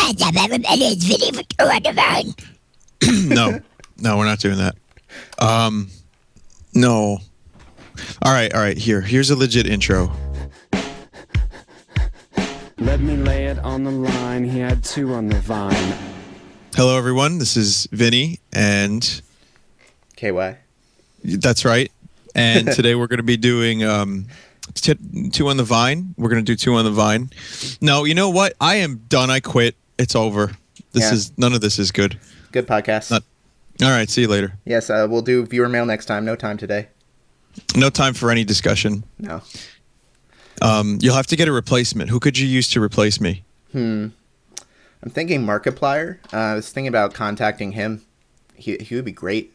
What's up, everybody? It's Vinny for Two on the Vine. No, we're not doing that. No. All right. Here's a legit intro. Let me lay it on the line. He had two on the vine. Hello, everyone. This is Vinny, and KY. That's right. And today we're going to be doing two on the vine. We're going to do two on the vine. No, you know what? I am done. I quit. It's over. None of this is good. Good podcast. All right. See you later. Yes, we'll do viewer mail next time. No time today. No time for any discussion. No. You'll have to get a replacement. Who could you use to replace me? I'm thinking Markiplier. I was thinking about contacting him. He would be great.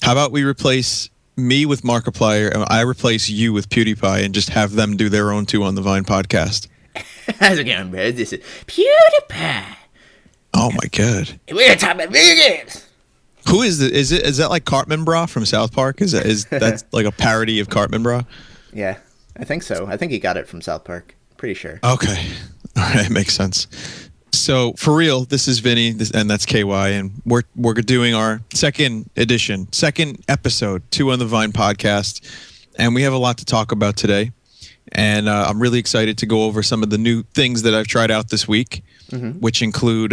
How about we replace me with Markiplier and I replace you with PewDiePie and just have them do their own Two on the Vine podcast? How's it going, bro? This is PewDiePie. Oh my god. We're talking about video games. Who is it? Is that like Cartman Bra from South Park? Is that like a parody of Cartman Bra? Yeah, I think so. I think he got it from South Park. Pretty sure. Okay. All right, makes sense. So for real, this is Vinny, and that's KY, and we're doing our second episode, Two on the Vine podcast, and we have a lot to talk about today. And I'm really excited to go over some of the new things that I've tried out this week, which include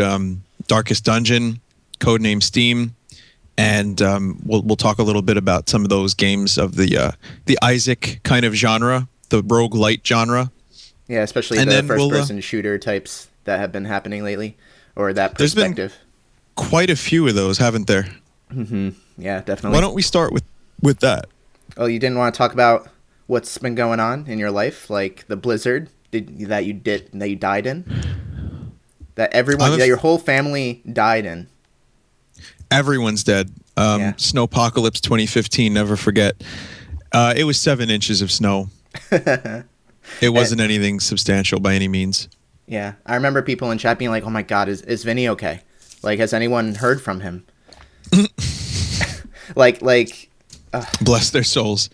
Darkest Dungeon, Codename S.T.E.A.M, and we'll talk a little bit about some of those games of the Isaac kind of genre, the roguelite genre. Yeah, especially the first-person shooter types that have been happening lately, or that perspective. There's been quite a few of those, haven't there? Mm-hmm. Yeah, definitely. Why don't we start with that? Oh, you didn't want to talk about what's been going on in your life, like the blizzard that you died in, that your whole family died in. Everyone's dead. Snowpocalypse 2015. Never forget. It was 7 inches of snow. It wasn't anything substantial by any means. Yeah, I remember people in chat being like, "Oh my God, is Vinny okay? Like, has anyone heard from him?" Bless their souls.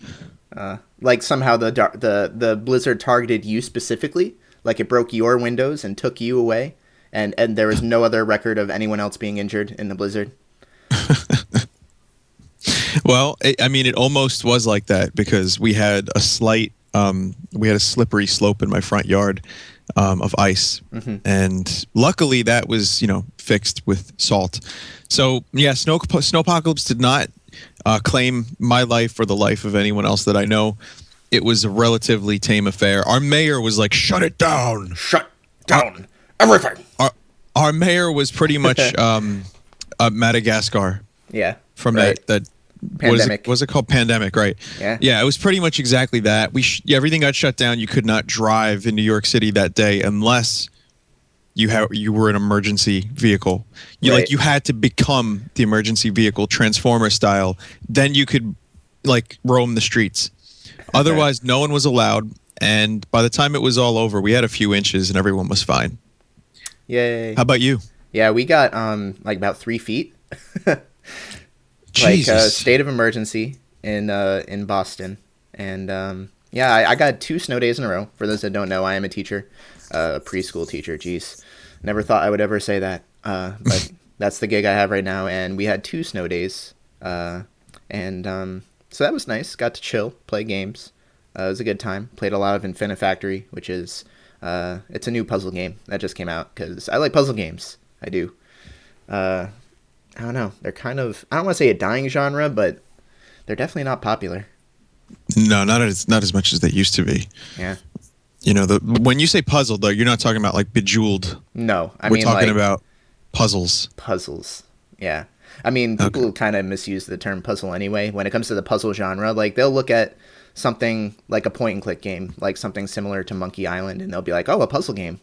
Like somehow the blizzard targeted you specifically, like it broke your windows and took you away, and there was no other record of anyone else being injured in the blizzard. Well, it almost was like that because we had a slippery slope in my front yard of ice, and luckily that was fixed with salt. So yeah, Snowpocalypse did not claim my life or the life of anyone else that I know. It was a relatively tame affair. Our mayor was like, "Shut it down! Shut down everything!" Our mayor was pretty much Madagascar. Yeah, from right. that. Pandemic. Was it called Pandemic, right? Yeah, it was pretty much exactly that. Everything got shut down. You could not drive in New York City that day unless you were an emergency vehicle. You had to become the emergency vehicle, Transformer style. Then you could roam the streets. Otherwise, no one was allowed. And by the time it was all over, we had a few inches and everyone was fine. Yay! How about you? Yeah, we got about 3 feet. Jesus. State of emergency in Boston, and I got 2 snow days in a row. For those that don't know, I am a teacher, a preschool teacher. Jeez, never thought I would ever say that, but that's the gig I have right now. And we had 2 snow days, so that was nice. Got to chill, play games. It was a good time. Played a lot of Infinifactory, which is it's a new puzzle game that just came out because I like puzzle games. I do. I don't know. They're kind of, I don't want to say a dying genre, but they're definitely not popular. No, not as much as they used to be. Yeah. When you say puzzle, though, you're not talking about Bejeweled. No, we're talking about puzzles. Puzzles. Yeah. People kind of misuse the term puzzle anyway. When it comes to the puzzle genre, they'll look at something like a point and click game, like something similar to Monkey Island, and they'll be like, "Oh, a puzzle game.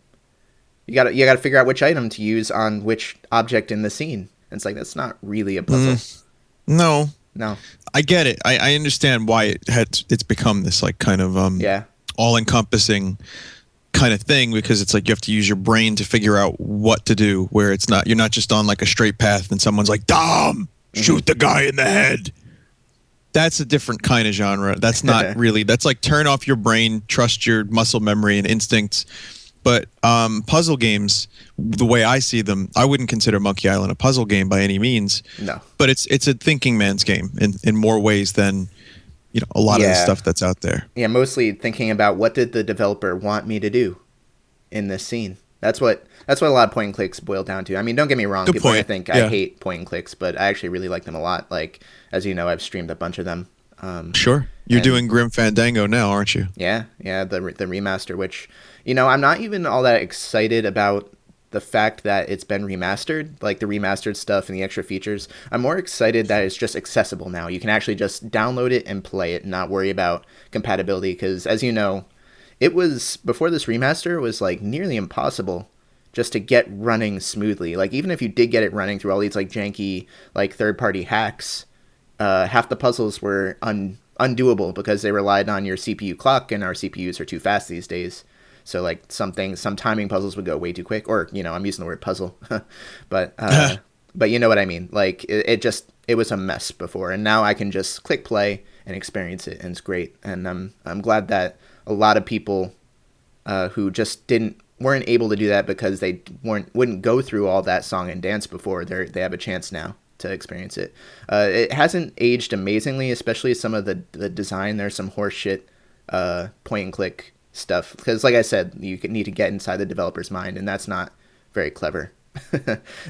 You got to figure out which item to use on which object in the scene." And it's like, that's not really a puzzle. No. I get it. I understand why it's become this kind of all-encompassing kind of thing, because it's you have to use your brain to figure out what to do, where you're not just on a straight path and someone's like, "Dom, shoot the guy in the head." That's a different kind of genre. That's not really, that's turn off your brain, trust your muscle memory and instincts. But puzzle games, the way I see them, I wouldn't consider Monkey Island a puzzle game by any means. No. But it's a thinking man's game in more ways than a lot of the stuff that's out there. Yeah, mostly thinking about what did the developer want me to do in this scene. That's what a lot of point and clicks boil down to. I mean, don't get me wrong. Good People point. think Yeah. I hate point and clicks, but I actually really like them a lot. Like, as you know, I've streamed a bunch of them. Sure. You're and- doing Grim Fandango now, aren't you? Yeah, the remaster, which, I'm not even all that excited about the fact that it's been remastered, like the remastered stuff and the extra features. I'm more excited that it's just accessible now. You can actually just download it and play it and not worry about compatibility, because as you know, it was, before this remaster, it was like nearly impossible just to get running smoothly. Like, even if you did get it running through all these like janky like third-party hacks, half the puzzles were undoable because they relied on your CPU clock, and our CPUs are too fast these days. So like some timing puzzles would go way too quick, or I'm using the word puzzle, but you know what I mean. Like it was a mess before, and now I can just click play and experience it, and it's great. And I'm glad that a lot of people who just weren't able to do that because they wouldn't go through all that song and dance before, they have a chance now to experience it. It hasn't aged amazingly, especially some of the design. There's some horseshit point and click stuff, because like I said, you need to get inside the developer's mind, and that's not very clever.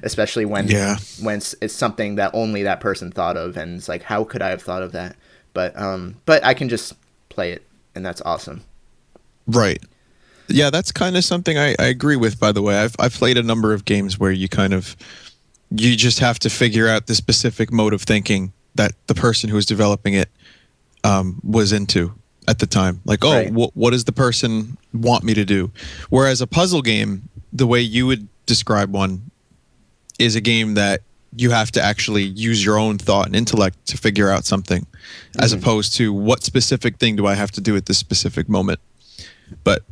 Especially when it's something that only that person thought of, and it's like, how could I have thought of that? But I can just play it, and that's awesome. Right. Yeah, that's kind of something I agree with, by the way. I've played a number of games where you just have to figure out the specific mode of thinking that the person who was developing it was into at the time. Like, Right. What does the person want me to do? Whereas a puzzle game, the way you would describe one, is a game that you have to actually use your own thought and intellect to figure out something, as opposed to what specific thing do I have to do at this specific moment. But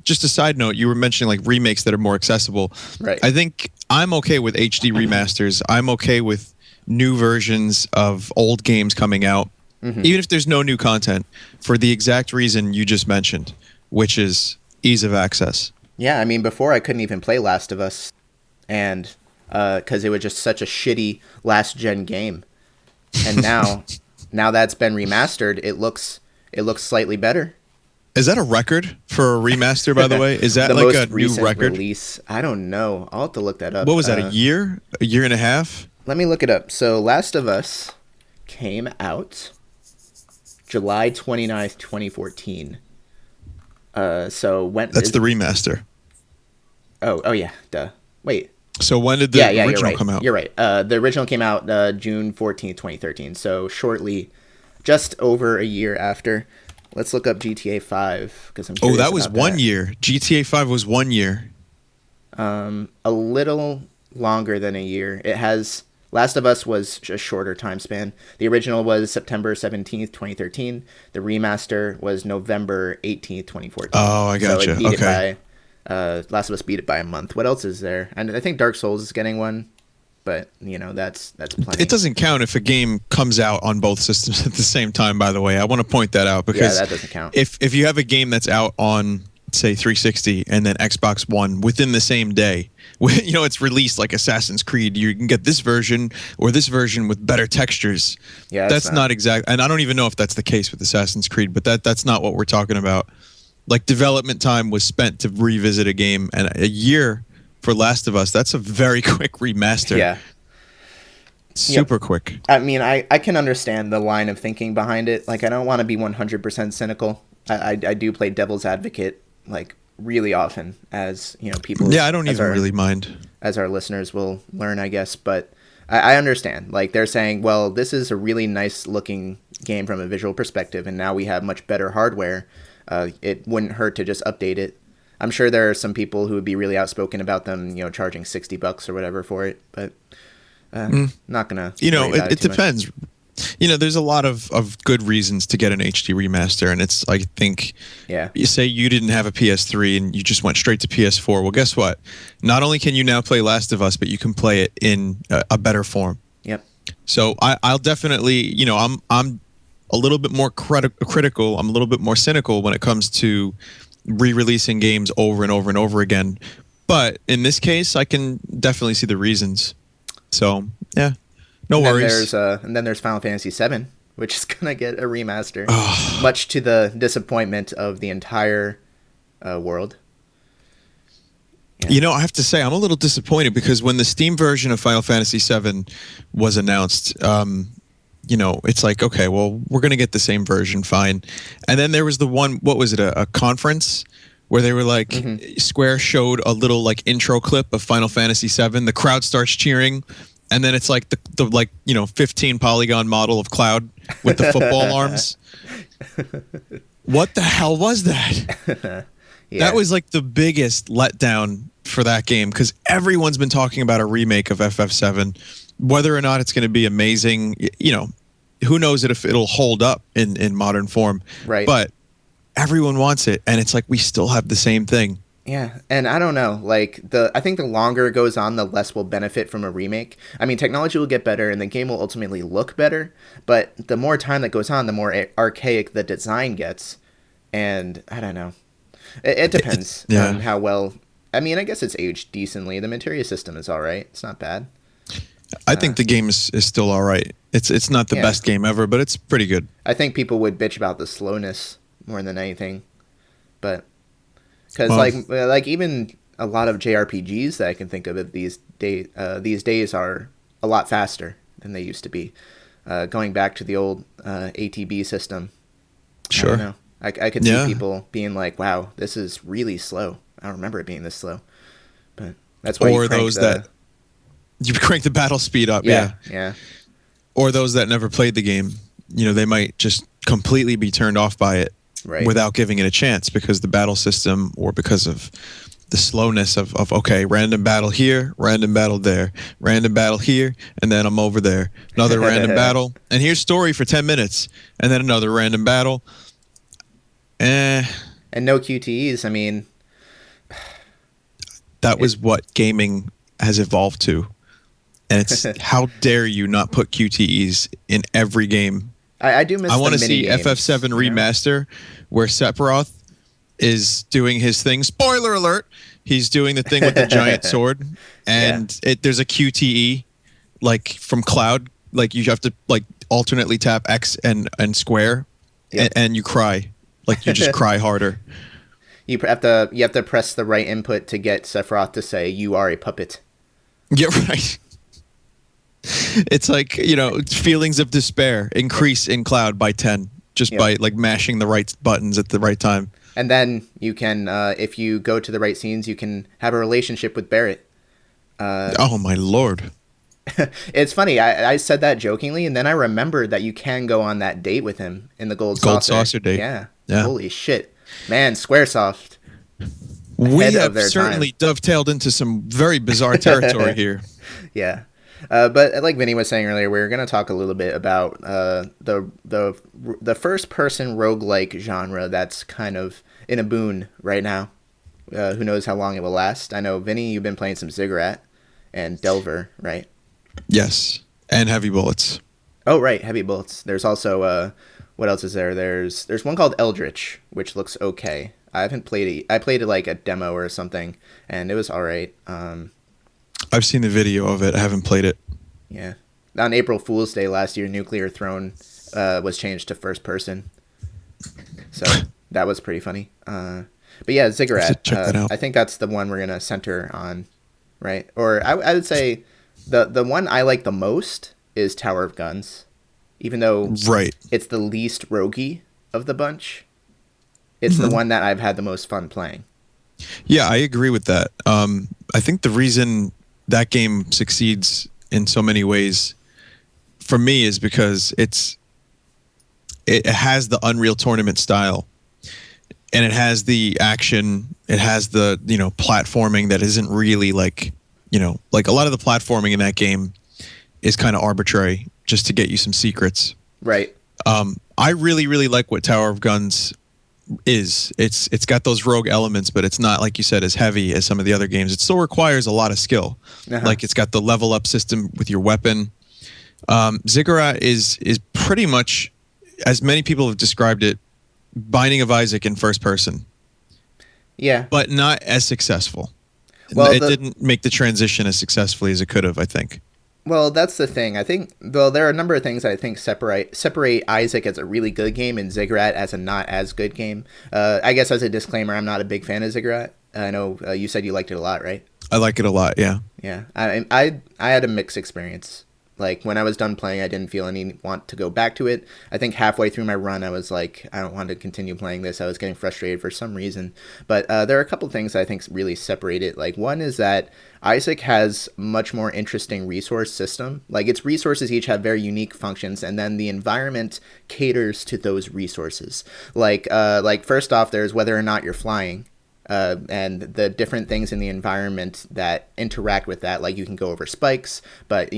just a side note, you were mentioning like remakes that are more accessible. Right. I think I'm okay with HD remasters. I'm okay with new versions of old games coming out, even if there's no new content, for the exact reason you just mentioned, which is ease of access. Yeah, I mean, before I couldn't even play Last of Us, and because it was just such a shitty last-gen game. And now that's been remastered, it looks slightly better. Is that a record for a remaster, by the way? Is that The like most a new recent record? Release? I don't know. I'll have to look that up. What was that, a year? A year and a half? Let me look it up. So Last of Us came out July 29th, 2014. So when... That's the remaster. Oh yeah, duh. Wait. So when did the original you're right. come out? You're right. The original came out June 14th, 2013. So shortly, just over a year after. Let's look up GTA 5 because I'm curious that was about 1 that. year. GTA 5 was 1 year. A little longer than a year. It has... Last of Us was a shorter time span. The original was September 17th, 2013. The remaster was November 18th, 2014. Oh, I gotcha. So it beat Okay. it by... Last of Us beat it by a month. What else is there? And I think Dark Souls is getting one, but that's plenty. It doesn't count if a game comes out on both systems at the same time, by the way. I want to point that out because that doesn't count. If you have a game that's out on, say, 360 and then Xbox One within the same day, it's released like Assassin's Creed, you can get this version or this version with better textures. Yeah, that's not exact. And I don't even know if that's the case with Assassin's Creed, but that's not what we're talking about. Like, development time was spent to revisit a game, and a year for Last of Us, that's a very quick remaster. Yeah. Super quick. I mean, I can understand the line of thinking behind it. Like, I don't want to be 100% cynical. I do play devil's advocate, like, really often, as, people... Yeah, I don't even really mind. As our listeners will learn, I guess. But I understand. Like, they're saying, well, this is a really nice-looking game from a visual perspective, and now we have much better hardware. It wouldn't hurt to just update it. I'm sure there are some people who would be really outspoken about them, charging $60 or whatever for it, but not gonna. It depends. There's a lot of good reasons to get an HD remaster, and it's, I think, you say you didn't have a PS3 and you just went straight to PS4. Well, guess what? Not only can you now play Last of Us, but you can play it in a better form. Yep. So I'll definitely, I'm a little bit more critical. I'm a little bit more cynical when it comes to re-releasing games over and over and over again. But in this case, I can definitely see the reasons. So yeah, no worries. And then there's Final Fantasy VII, which is gonna get a remaster, much to the disappointment of the entire world. Yeah. You know, I have to say, I'm a little disappointed because when the Steam version of Final Fantasy VII was announced, you know, it's like, okay, well, we're going to get the same version, fine. And then there was the one, what was it, a conference where they were like, Square showed a little like intro clip of Final Fantasy VII. The crowd starts cheering. And then it's like the like, you know, 15 polygon model of Cloud with the football arms. What the hell was that? Yeah. That was like the biggest letdown for that game because everyone's been talking about a remake of FF7. Whether or not it's going to be amazing, you know, who knows if it'll hold up in modern form. Right. But everyone wants it, and it's like we still have the same thing. Yeah, and I don't know, like I think the longer it goes on, the less we'll benefit from a remake. I mean, technology will get better, and the game will ultimately look better. But the more time that goes on, the more archaic the design gets, and I don't know. It depends on how well. I mean, I guess it's aged decently. The materia system is all right. It's not bad. I think the game is still all right. It's not the best game ever, but it's pretty good. I think people would bitch about the slowness more than anything, but because like even a lot of JRPGs that I can think of these days are a lot faster than they used to be. Going back to the old ATB system. Sure. I don't know. I could see people being like, "Wow, this is really slow. I don't remember it being this slow." But that's why. Or those that you crank the battle speed up. Yeah. Or those that never played the game, you know, they might just completely be turned off by it without giving it a chance because the battle system or because of the slowness of okay, random battle here, random battle there, random battle here, and then I'm over there. Another random battle, and here's story for 10 minutes, and then another random battle. And no QTEs. I mean, that was what gaming has evolved to. And it's how dare you not put QTEs in every game. I do miss. I want to see FF7 remaster where Sephiroth is doing his thing. Spoiler alert: he's doing the thing with the giant sword, and there's a QTE like from Cloud. Like you have to like alternately tap X and square, and you cry. Like you just cry harder. You have to press the right input to get Sephiroth to say you are a puppet. Yeah, right. It's like, you know, feelings of despair increase in Cloud by 10 just by like mashing the right buttons at the right time. And then you can, if you go to the right scenes, you can have a relationship with Barrett. Oh my lord. It's funny. I said that jokingly, and then I remembered that you can go on that date with him in the Gold Saucer date. Yeah. Holy shit, man! Squaresoft. We have certainly dovetailed into some very bizarre territory here. Yeah. But like Vinny was saying earlier, we're going to talk a little bit about the first-person roguelike genre that's kind of in a boon right now. Who knows how long it will last? I know, Vinny, you've been playing some Ziggurat and Delver, right? Yes, and Heavy Bullets. Oh, right, Heavy Bullets. There's also, what else is there? There's one called Eldritch, which looks okay. I haven't played it. I played it like a demo or something, and it was all right. I've seen the video of it. I haven't played it. Yeah. On April Fool's Day last year, Nuclear Throne was changed to first person. So that was pretty funny. But yeah, Ziggurat. Check that out. I think that's the one we're going to center on, right? Or I would say the one I like the most is Tower of Guns, even though it's the least roguey of the bunch. It's the one that I've had the most fun playing. Yeah, I agree with that. I think the reason that game succeeds in so many ways for me is because it has the Unreal Tournament style, and it has the action, it has the, you know, platforming that isn't really like, you know, like a lot of the platforming in that game is kind of arbitrary just to get you some secrets. Right. I really like what Tower of Guns is. It's got those rogue elements, but it's not, like you said, as heavy as some of the other games. It still requires a lot of skill. Like it's got the level up system with your weapon. Ziggurat is pretty much, as many people have described it, Binding of Isaac in first person. Yeah. but not as successful. Well, It didn't make the transition as successfully as it could have, I think. Well, that's the thing. I think, well, there are a number of things that I think separate Isaac as a really good game and Ziggurat as a not as good game. I guess as a disclaimer, I'm not a big fan of Ziggurat. I know you said you liked it a lot, right? I like it a lot, yeah. Yeah, I had a mixed experience. Like when I was done playing, I didn't feel any want to go back to it. I think halfway through my run, I was like, I don't want to continue playing this. I was getting frustrated for some reason. But there are a couple things that I think really separate it. Like one is that Isaac has much more interesting resource system. Like its resources each have very unique functions, and then the environment caters to those resources. Like first off, there's whether or not you're flying. And the different things in the environment that interact with that, like you can go over spikes, but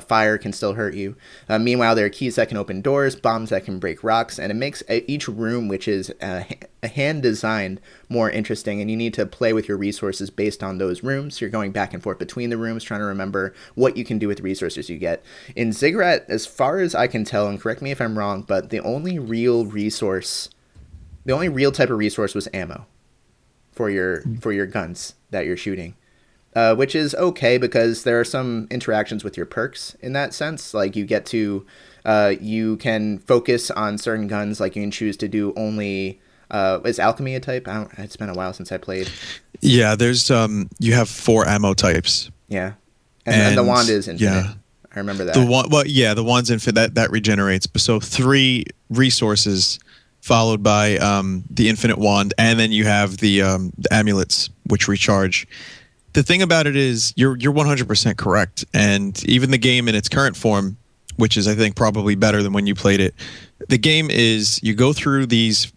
fire can still hurt you. Meanwhile, there are keys that can open doors, bombs that can break rocks, and it makes each room, which is a hand designed, more interesting. And you need to play with your resources based on those rooms. You're going back and forth between the rooms, trying to remember what you can do with the resources you get. In Ziggurat, as far as I can tell, and correct me if I'm wrong, but the only real type of resource was ammo for your guns that you're shooting, which is okay because there are some interactions with your perks in that sense. Like you get to, you can focus on certain guns. Like you can choose to do only, is alchemy a type? It's been a while since I played. Yeah, there's you have 4 ammo types. Yeah, and the wand is infinite. Yeah. I remember that. The wand's infinite. That regenerates. So 3 resources, followed by the infinite wand, and then you have the amulets, which recharge. The thing about it is, you're 100% correct, and even the game in its current form, which is I think probably better than when you played it. The game is you go through these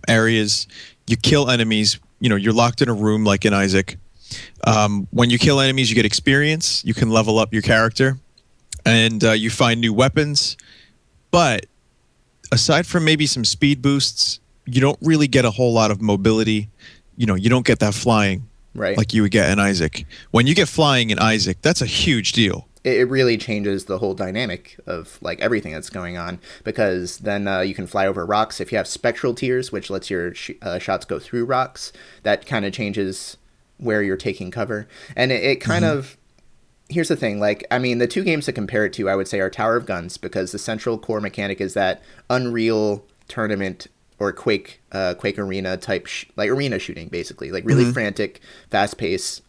areas, you kill enemies. You're locked in a room like in Isaac. When you kill enemies, you get experience. You can level up your character, and you find new weapons, but aside from maybe some speed boosts, you don't really get a whole lot of mobility. You don't get that flying like you would get in Isaac. When you get flying in Isaac, that's a huge deal. It really changes the whole dynamic of like everything that's going on, because then you can fly over rocks. If you have spectral tiers, which lets your shots go through rocks, that kind of changes where you're taking cover. And it kind of... Here's the thing, the 2 games to compare it to, I would say, are Tower of Guns, because the central core mechanic is that Unreal Tournament or Quake Arena type, arena shooting, basically, like really frantic, fast-paced,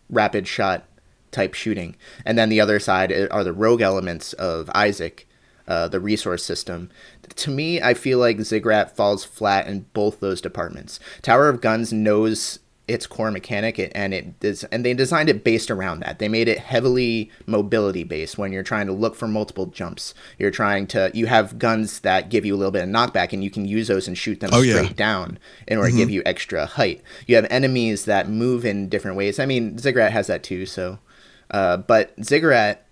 rapid shot type shooting. And then the other side are the rogue elements of Isaac, the resource system. To me, I feel like Ziggurat falls flat in both those departments. Tower of Guns knows its core mechanic, and they designed it based around that. They made it heavily mobility based. When you're trying to look for multiple jumps, you have guns that give you a little bit of knockback, and you can use those and shoot them straight down in order to give you extra height. You have enemies that move in different ways. I mean, Ziggurat has that too. So, but Ziggurat,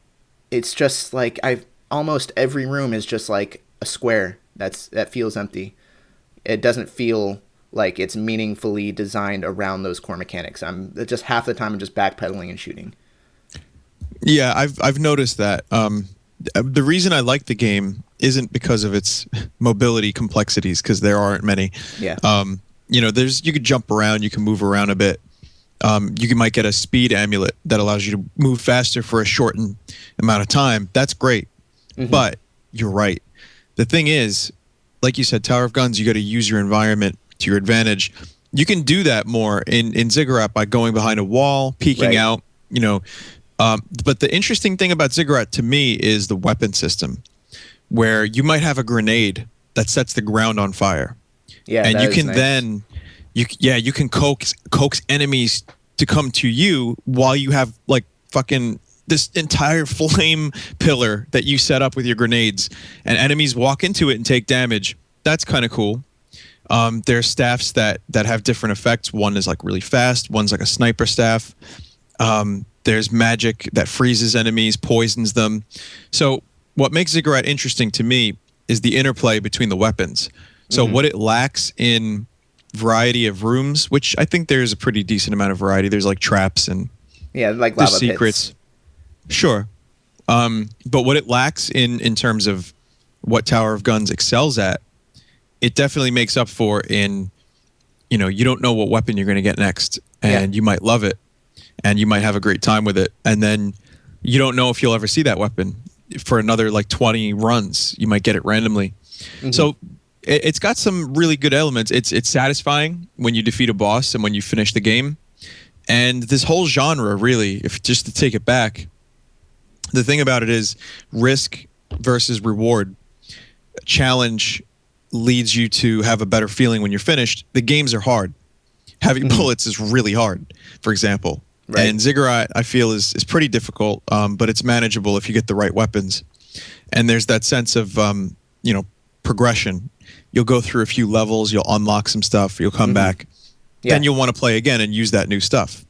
it's just like almost every room is just like a square that feels empty. It doesn't feel like it's meaningfully designed around those core mechanics. Just half the time I'm just backpedaling and shooting. Yeah, I've noticed that. The reason I like the game isn't because of its mobility complexities, because there aren't many. Yeah. You could jump around, you can move around a bit. Might get a speed amulet that allows you to move faster for a shortened amount of time. That's great. But you're right. The thing is, like you said, Tower of Guns, you got to use your environment to your advantage. You can do that more in Ziggurat by going behind a wall, peeking out, but the interesting thing about Ziggurat to me is the weapon system, where you might have a grenade that sets the ground on fire. Yeah, and you can then you can coax enemies to come to you while you have like fucking this entire flame pillar that you set up with your grenades, and enemies walk into it and take damage. That's kind of cool. There's staffs that have different effects. One is like really fast. One's like a sniper staff. There's magic that freezes enemies, poisons them. So what makes Ziggurat interesting to me is the interplay between the weapons. So what it lacks in variety of rooms, which I think there's a pretty decent amount of variety. There's like traps and like lava secrets. Pits. Sure. But what it lacks in terms of what Tower of Guns excels at, it definitely makes up for in you don't know what weapon you're going to get next, and you might love it, and you might have a great time with it, and then you don't know if you'll ever see that weapon for another like 20 runs. You might get it randomly. So it's got some really good elements. It's satisfying when you defeat a boss and when you finish the game. And this whole genre, really, if just to take it back, the thing about it is risk versus reward. Challenge leads you to have a better feeling when you're finished. The games are hard. Having bullets is really hard, for example. Right. And Ziggurat, I feel, is pretty difficult, but it's manageable if you get the right weapons. And there's that sense of, progression. You'll go through a few levels, you'll unlock some stuff, you'll come back. Then you'll want to play again and use that new stuff.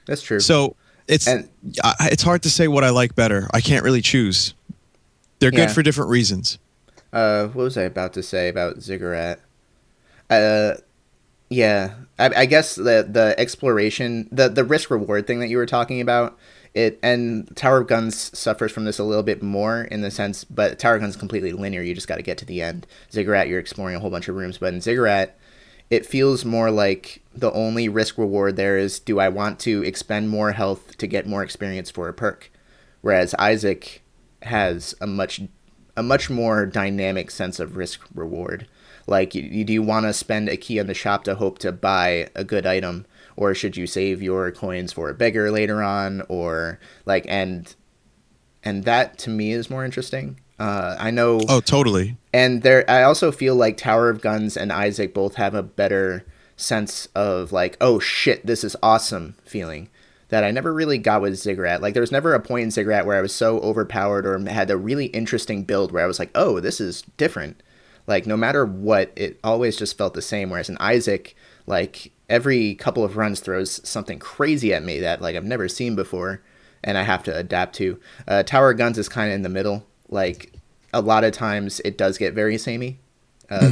That's true. So it's hard to say what I like better. I can't really choose. They're good for different reasons. What was I about to say about Ziggurat? I guess the exploration, the risk reward thing that you were talking about, and Tower of Guns suffers from this a little bit more in the sense, but Tower of Guns is completely linear. You just got to get to the end. Ziggurat, you're exploring a whole bunch of rooms, but in Ziggurat, it feels more like the only risk reward there is, do I want to expend more health to get more experience for a perk? Whereas Isaac has a much more dynamic sense of risk reward. Like, do you want to spend a key in the shop to hope to buy a good item, or should you save your coins for a beggar later on, or like, and that to me is more interesting. I know. Oh, totally. And I also feel like Tower of Guns and Isaac both have a better sense of like, oh shit, this is awesome feeling that I never really got with Ziggurat. Like, there was never a point in Ziggurat where I was so overpowered or had a really interesting build where I was like, oh, this is different. Like, no matter what, it always just felt the same. Whereas in Isaac, like, every couple of runs throws something crazy at me that, like, I've never seen before and I have to adapt to. Tower of Guns is kind of in the middle. Like, a lot of times it does get very samey.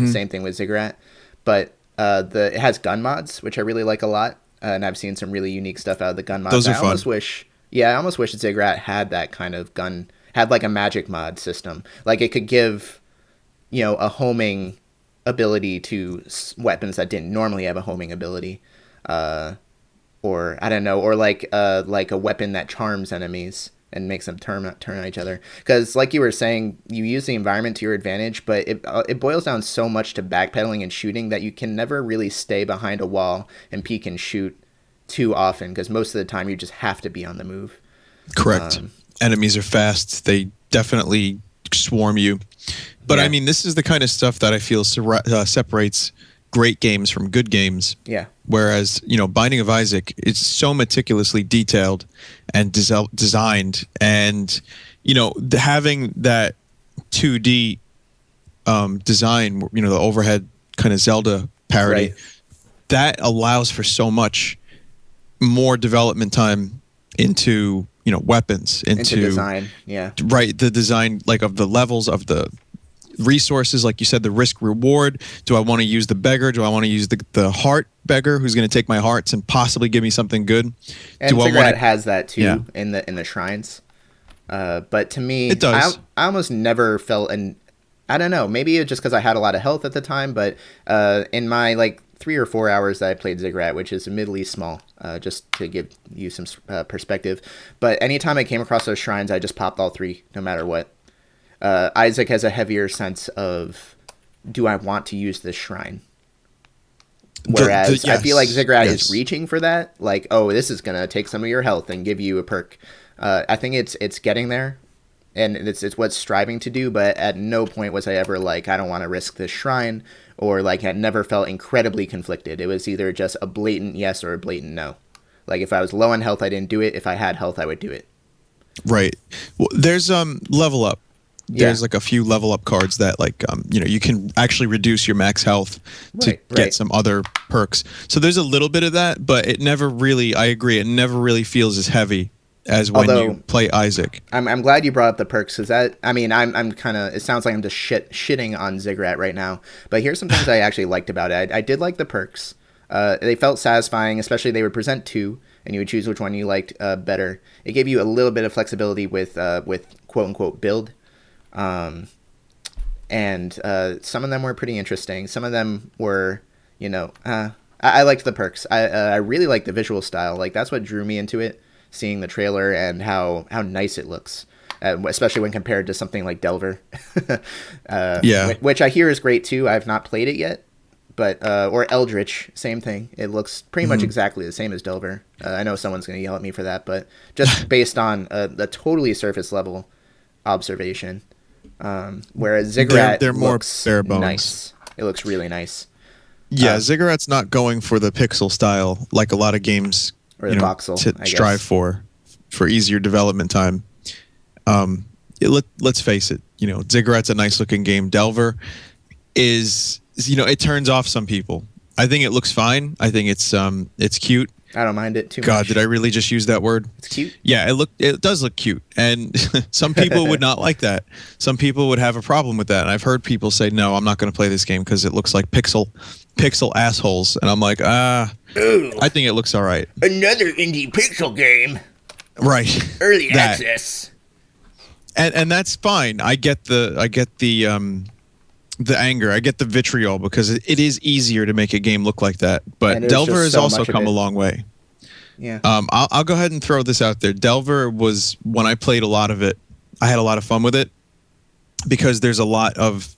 Same thing with Ziggurat. But it has gun mods, which I really like a lot. And I've seen some really unique stuff out of the gun mods. Those are fun. I almost wish Ziggurat had that kind of had like a magic mod system. Like, it could give, a homing ability to weapons that didn't normally have a homing ability. Or, I don't know, or like a weapon that charms enemies and makes them turn on each other. Because, like you were saying, you use the environment to your advantage, but it boils down so much to backpedaling and shooting that you can never really stay behind a wall and peek and shoot too often, because most of the time you just have to be on the move. Correct. Enemies are fast. They definitely swarm you. But, I mean, this is the kind of stuff that I feel separates great games from good games. Yeah. Whereas, Binding of Isaac is so meticulously detailed and designed, and, having that 2D design, the overhead kind of Zelda parody, that allows for so much more development time into, weapons, into design. Yeah. Right. The design, like, of the levels, of the resources, like you said, the risk reward. Do I want to use the beggar? Do I want to use the heart beggar who's going to take my hearts and possibly give me something good? And Ziggurat has that too in the shrines. But to me, it does. I almost never felt I don't know, maybe it's just because I had a lot of health at the time, but in my like 3 or 4 hours that I played Ziggurat, which is admittedly small, just to give you some perspective. But anytime I came across those shrines, I just popped all 3, no matter what. Isaac has a heavier sense of, do I want to use this shrine? Whereas I feel like Ziggurat is reaching for that. Like, oh, this is going to take some of your health and give you a perk. I think it's getting there, and it's what's striving to do, but at no point was I ever like, I don't want to risk this shrine, or like I never felt incredibly conflicted. It was either just a blatant yes or a blatant no. Like, if I was low on health, I didn't do it. If I had health, I would do it. Right. Well, there's level up. There's like a few level up cards that, like, you can actually reduce your max health to get some other perks. So there's a little bit of that, but it never really, I agree, it never really feels as heavy as when you play Isaac. I'm glad you brought up the perks, because that, I mean, I'm kind of, it sounds like I'm just shitting on Ziggurat right now, but here's some things I actually liked about it. I did like the perks. They felt satisfying, especially they would present 2, and you would choose which one you liked better. It gave you a little bit of flexibility with quote unquote build. And some of them were pretty interesting. Some of them were, I liked the perks. I really like the visual style. Like that's what drew me into it. Seeing the trailer and how nice it looks, especially when compared to something like Delver, Yeah. which I hear is great too. I've not played it yet, but or Eldritch, same thing. It looks pretty much exactly the same as Delver. I know someone's going to yell at me for that, but just based on the totally surface level observation, whereas Ziggurat they're more looks bare bones. nice. It looks really nice. Yeah, Ziggurat's not going for the pixel style like a lot of games Or the voxel, I guess. strive for easier development time. Let's face it, Ziggurat's a nice looking game. Delver is it turns off some people. I think it looks fine. I think it's cute. I don't mind it too much. God, did I really just use that word? It's cute. Yeah, it does look cute, and some people would not like that. Some people would have a problem with that. And I've heard people say, "No, I'm not going to play this game because it looks like pixel assholes." And I'm like, Ooh, I think it looks all right. another indie pixel game. Right. Early That. access. And that's fine. I get the anger. I get the vitriol because it is easier to make a game look like that. But And there's Delver just has so also much of come it. a long way. Yeah. I'll go ahead and throw this out there. Delver was, when I played a lot of it, I had a lot of fun with it because there's a lot of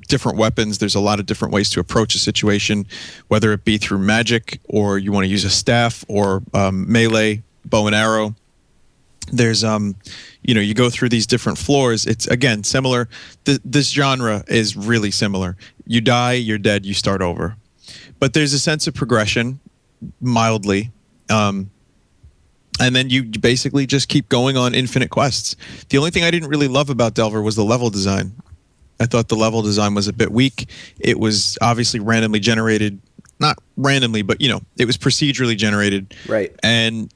different weapons. There's a lot of different ways to approach a situation, whether it be through magic or you want to use a staff or melee, bow and arrow. There's you go through these different floors. It's again similar. This genre is really similar. You die, you're dead, you start over. But there's a sense of progression, mildly. And then you basically just keep going on infinite quests. The only thing I didn't really love about Delver was the level design. I thought the level design was a bit weak. It was obviously randomly generated. Not randomly, but it was procedurally generated. Right. And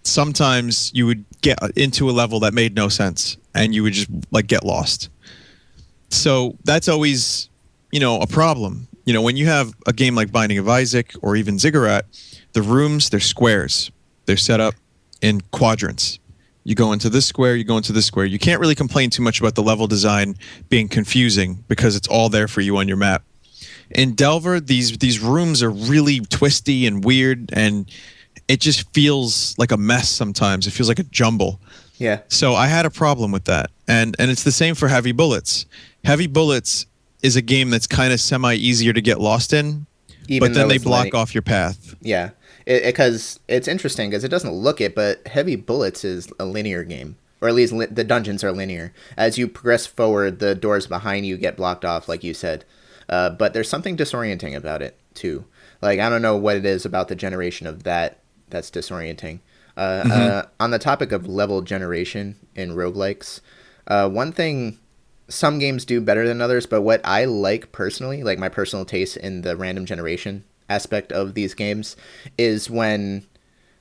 sometimes you would get into a level that made no sense and you would just get lost. So that's always, a problem. When you have a game like Binding of Isaac or even Ziggurat, the rooms, they're squares. They're set up in quadrants. You go into this square, you go into this square. You can't really complain too much about the level design being confusing because it's all there for you on your map. In Delver, these rooms are really twisty and weird, and it just feels like a mess sometimes. It feels like a jumble. Yeah. So I had a problem with that. And it's the same for Heavy Bullets. Heavy Bullets is a game that's kind of semi-easier to get lost in, but then they block off your path. Yeah. Because it's interesting because it doesn't look it, but Heavy Bullets is a linear game. Or at least the dungeons are linear. As you progress forward, the doors behind you get blocked off, like you said. But there's something disorienting about it, too. I don't know what it is about the generation of that's disorienting. On the topic of level generation in roguelikes, one thing some games do better than others, but what I like personally, my personal taste in the random generation aspect of these games, is when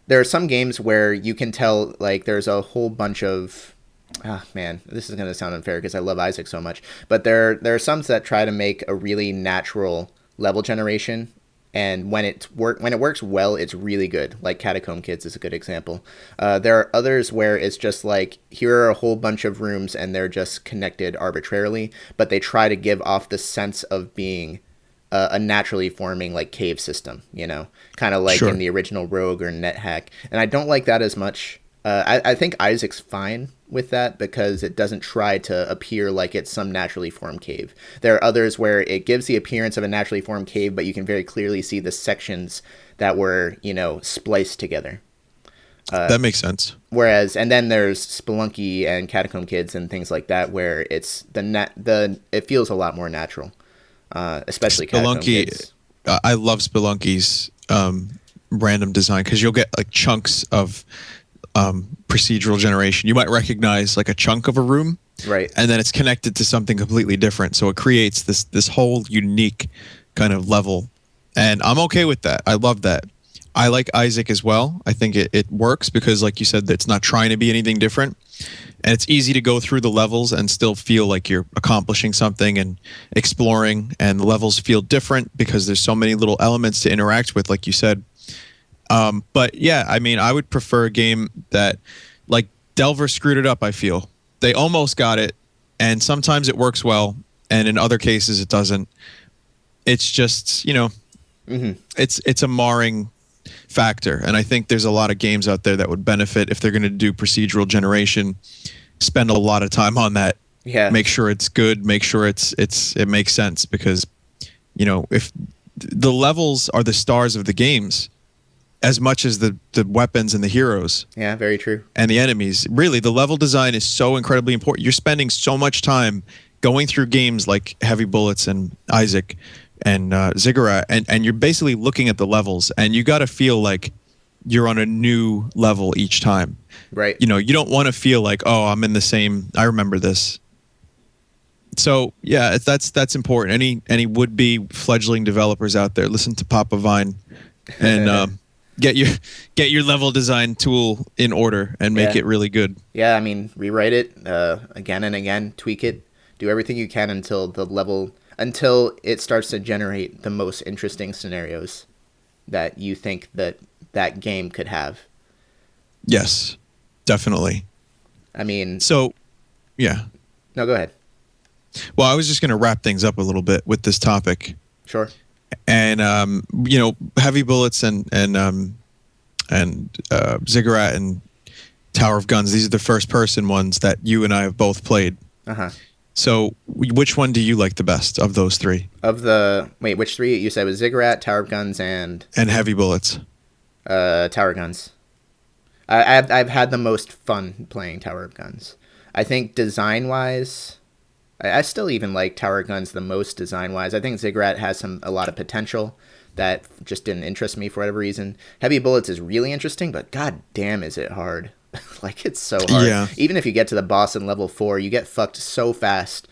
there are some games where you can tell there's a whole bunch of this is going to sound unfair because I love Isaac so much, but there are some that try to make a really natural level generation, and when it works well, it's really good. Catacomb Kids is a good example. There are others where it's just here are a whole bunch of rooms and they're just connected arbitrarily, but they try to give off the sense of being a naturally forming cave system, kind of Sure. in the original Rogue or NetHack. And I don't like that as much. I think Isaac's fine with that because it doesn't try to appear like it's some naturally formed cave. There are others where it gives the appearance of a naturally formed cave, but you can very clearly see the sections that were, spliced together. That makes sense. Whereas, and then there's Spelunky and Catacomb Kids and things like that, where it's it feels a lot more natural. Especially Catacomb Kids. I love Spelunky's random design because you'll get chunks of procedural generation. You might recognize a chunk of a room, right? And then it's connected to something completely different. So it creates this whole unique kind of level, and I'm okay with that. I love that. I like Isaac as well. I think it works because, like you said, it's not trying to be anything different. And it's easy to go through the levels and still feel like you're accomplishing something and exploring. And the levels feel different because there's so many little elements to interact with, like you said. But yeah, I would prefer a game that, Delver screwed it up, I feel. They almost got it, and sometimes it works well, and in other cases it doesn't. It's just, It's a marring factor, and I think there's a lot of games out there that would benefit if they're going to do procedural generation. Spend a lot of time on that. Yeah. Make sure it's good. Make sure it makes sense, because if the levels are the stars of the games as much as the weapons and the heroes. Yeah, very true. And the enemies. Really, the level design is so incredibly important. You're spending so much time going through games like Heavy Bullets and Isaac and Ziggurat, and you're basically looking at the levels, and you got to feel like you're on a new level each time. Right. You don't want to feel like, oh, I'm in the same, I remember this. So yeah, that's important. Any would-be fledgling developers out there, listen to Papa Vine and get your level design tool in order and make it really good. Yeah, I mean, rewrite it again and again, tweak it, do everything you can until it starts to generate the most interesting scenarios that you think that game could have. Yes, definitely. I mean, so yeah. No, go ahead. Well, I was just going to wrap things up a little bit with this topic. Sure. And Heavy Bullets and Ziggurat and Tower of Guns, these are the first person ones that you and I have both played. Uh-huh. So which one do you like the best of those three? Which three? You said it was Ziggurat, Tower of Guns, and Heavy Bullets. Tower of Guns. I've had the most fun playing Tower of Guns. I think design-wise, I still even like Tower of Guns the most design-wise. I think Ziggurat has a lot of potential that just didn't interest me for whatever reason. Heavy Bullets is really interesting, but god damn is it hard. Like, it's so hard. Yeah. Even if you get to the boss in level 4, you get fucked so fast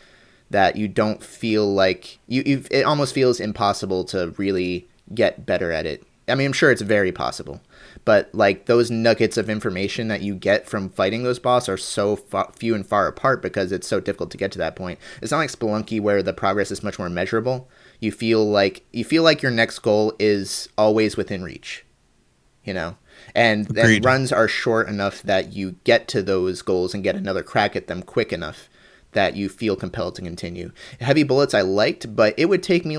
that you don't feel like... it almost feels impossible to really get better at it. I mean, I'm sure it's very possible. But, like, those nuggets of information that you get from fighting those boss are so few and far apart because it's so difficult to get to that point. It's not like Spelunky where the progress is much more measurable. You feel like your next goal is always within reach. And runs are short enough that you get to those goals and get another crack at them quick enough that you feel compelled to continue. Heavy Bullets I liked, but it would take me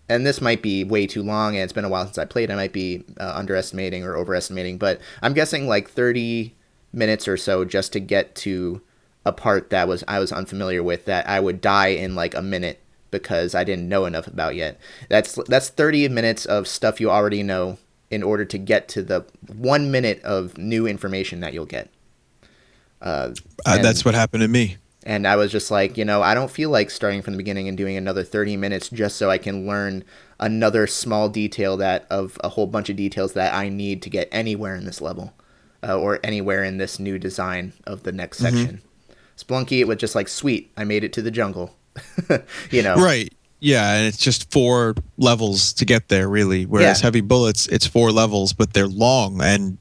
and this might be way too long and it's been a while since I played, I might be underestimating or overestimating, but I'm guessing 30 minutes or so just to get to a part that I was unfamiliar with that I would die in a minute because I didn't know enough about yet. That's 30 minutes of stuff you already know in order to get to the 1 minute of new information that you'll get. That's what happened to me. And I was just like, I don't feel like starting from the beginning and doing another 30 minutes just so I can learn another small detail of a whole bunch of details that I need to get anywhere in this level or anywhere in this new design of the next section. Spelunky, it was just sweet, I made it to the jungle. Right. Yeah, and it's just 4 levels to get there, really. Whereas Heavy Bullets, it's 4 levels, but they're long, and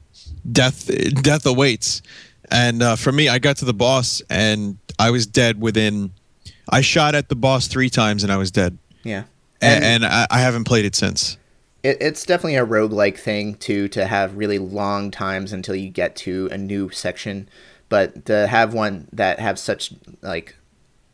death awaits. And for me, I got to the boss, and I was dead I shot at the boss 3 times, and I was dead. Yeah. And I haven't played it since. It's definitely a roguelike thing, too, to have really long times until you get to a new section. But to have one that have such,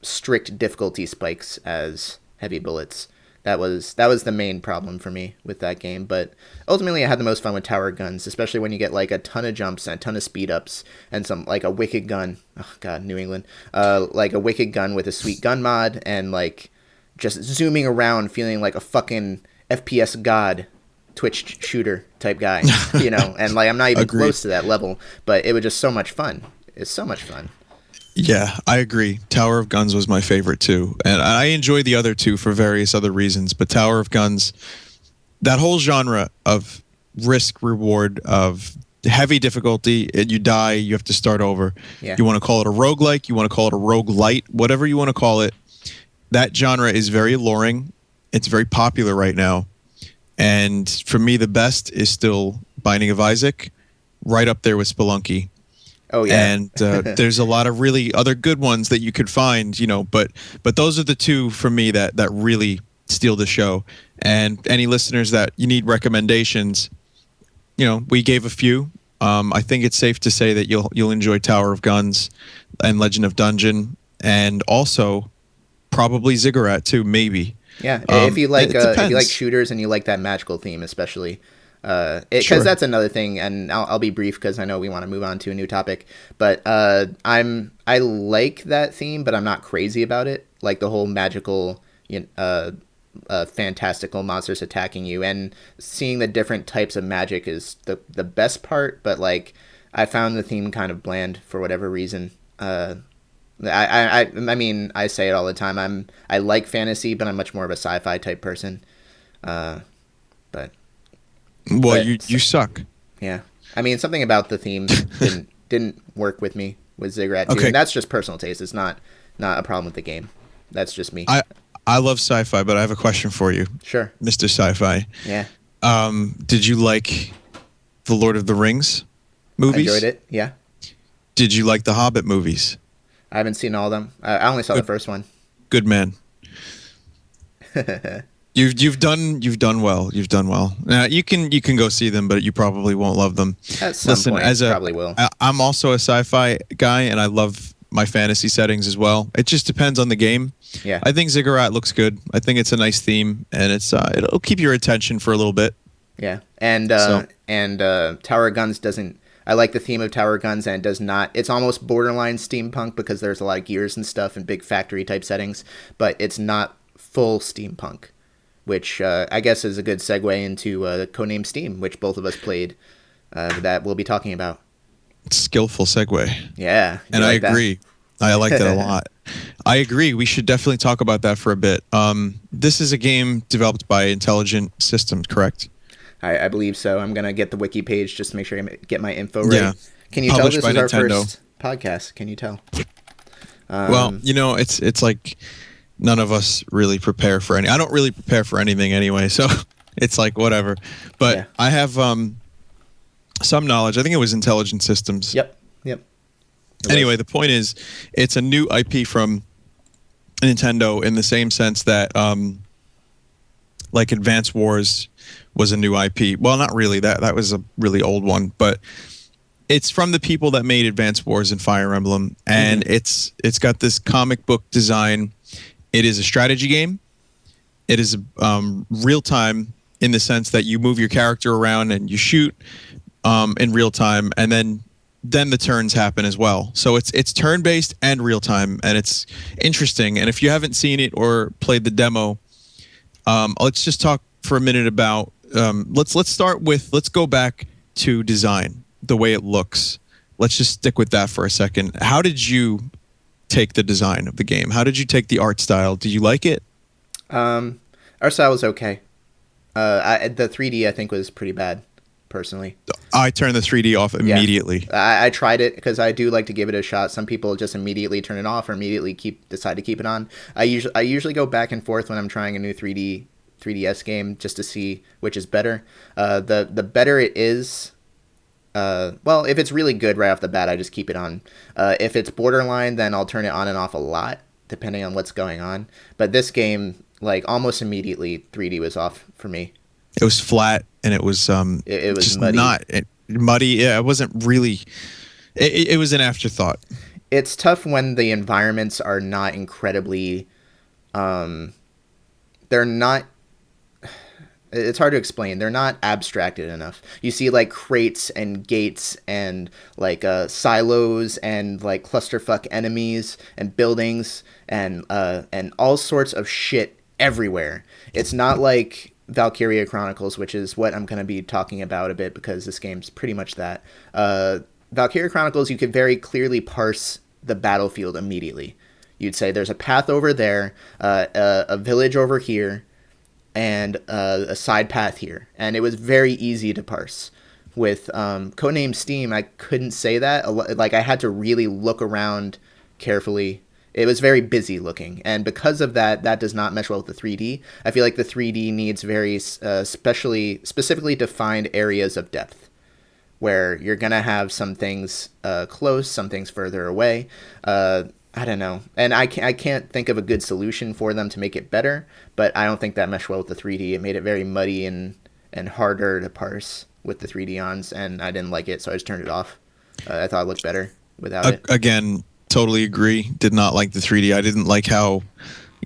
strict difficulty spikes as Heavy Bullets, that was the main problem for me with that game. But ultimately I had the most fun with Tower Guns, especially when you get a ton of jumps and a ton of speed ups and some a wicked gun. Oh god, New England. A wicked gun with a sweet gun mod and just zooming around feeling like a fucking FPS god, Twitch shooter type guy, and I'm not even close to that level, but it was just so much fun. It's so much fun. Yeah, I agree. Tower of Guns was my favorite too. And I enjoy the other 2 for various other reasons. But Tower of Guns, that whole genre of risk reward, of heavy difficulty, you die, you have to start over. Yeah. You want to call it a roguelike, you want to call it a roguelite, whatever you want to call it. That genre is very alluring. It's very popular right now. And for me, the best is still Binding of Isaac, right up there with Spelunky. Oh yeah, and there's a lot of really other good ones that you could find, but those are the 2 for me that really steal the show. And any listeners that you need recommendations, we gave a few. I think it's safe to say that you'll enjoy Tower of Guns and Legend of Dungeon, and also probably Ziggurat too, maybe. Yeah, if you like depends. shooters and you like that magical theme, especially, because Sure. that's another thing. And I'll be brief because I know we want to move on to a new topic. But I like that theme, but I'm not crazy about it. Like the whole magical, fantastical monsters attacking you and seeing the different types of magic is the best part. But like, I found the theme kind of bland for whatever reason. I mean, I say it all the time. I like fantasy, but I'm much more of a sci-fi type person. But Well, you suck. yeah, I mean, something about the theme didn't work with me with Ziggurat 2, Okay. and that's just personal taste. It's not a problem with the game. That's just me. I love sci-fi, but I have a question for you, Sure. Mr. Sci-Fi. Yeah. Did you like the Lord of the Rings I movies? enjoyed it. Yeah. Did you like the Hobbit movies? I haven't seen all of them. I only saw the first one. Good man. You've done well. You've done well. You can go see them, but you probably won't love them. At some point, probably will. I'm also a sci-fi guy, and I love my fantasy settings as well. It just depends on the game. Yeah. I think Ziggurat looks good. I think it's a nice theme, and it'll keep your attention for a little bit. Yeah, and Tower Guns doesn't. I like the theme of Tower Guns, and it does not. It's almost borderline steampunk because there's a lot of gears and stuff and big factory type settings, but it's not full steampunk, which I guess is a good segue into Codename S.T.E.A.M, which both of us played. That we'll be talking about. Skillful segue. Yeah, And I agree. I like that a lot. I agree. We should definitely talk about that for a bit. This is a game developed by Intelligent Systems, correct? I believe so. I'm gonna get the wiki page just to make sure I get my info right. Yeah. Can you tell Published this by is our Nintendo. first podcast? Can you tell? Well, it's like none of us really prepare for any. I don't really prepare for anything anyway, so it's like whatever. But Yeah. I have some knowledge. I think it was Intelligent Systems. Yep. Anyway, the point is, it's a new IP from Nintendo in the same sense that, like Advance Wars was a new IP. Well, not really. That was a really old one, but it's from the people that made Advance Wars and Fire Emblem, and it's got this comic book design. It is a strategy game. It is real time in the sense that you move your character around and you shoot in real time, and then the turns happen as well. So it's turn based and real time, and it's interesting. And if you haven't seen it or played the demo, let's just talk for a minute about. Let's go back to design, the way it looks. Let's just stick with that for a second. How did you take the design of the game? How did you take the art style? Did you like it? Our style was okay. The 3D I think was pretty bad, personally. I turned the 3D off immediately. I tried it because I do like to give it a shot. Some people just immediately turn it off or immediately decide to keep it on. I usually go back and forth when I'm trying a new 3DS game just to see which is better. The better it is, well, if it's really good right off the bat, I just keep it on. If it's borderline, then I'll turn it on and off a lot depending on what's going on. But this game, like almost immediately, 3D was off for me. It was flat, and it was it was just muddy. muddy. Yeah, it wasn't really. It was an afterthought. It's tough when the environments are not incredibly. They're not. It's hard to explain. They're not abstracted enough. You see like crates and gates and like silos and like clusterfuck enemies and buildings and all sorts of shit everywhere. It's not like Valkyria Chronicles, which is what I'm going to be talking about a bit because this game's pretty much that. Valkyria Chronicles, you could very clearly parse the battlefield immediately. You'd say there's a path over there, a village over here, and a side path here. And it was very easy to parse. With Codename S.T.E.A.M, I couldn't say that. Like, I had to really look around carefully. It was very busy looking. And because of that, that does not mesh well with the 3D. I feel like the 3D needs very specifically defined areas of depth, where you're going to have some things close, some things further away. I don't know. And I can't think of a good solution for them to make it better, but I don't think that meshed well with the 3D. It made it very muddy and harder to parse with the 3D ons, and I didn't like it, so I just turned it off. I thought it looked better without it. Again, totally agree. Did not like the 3D. I didn't like how...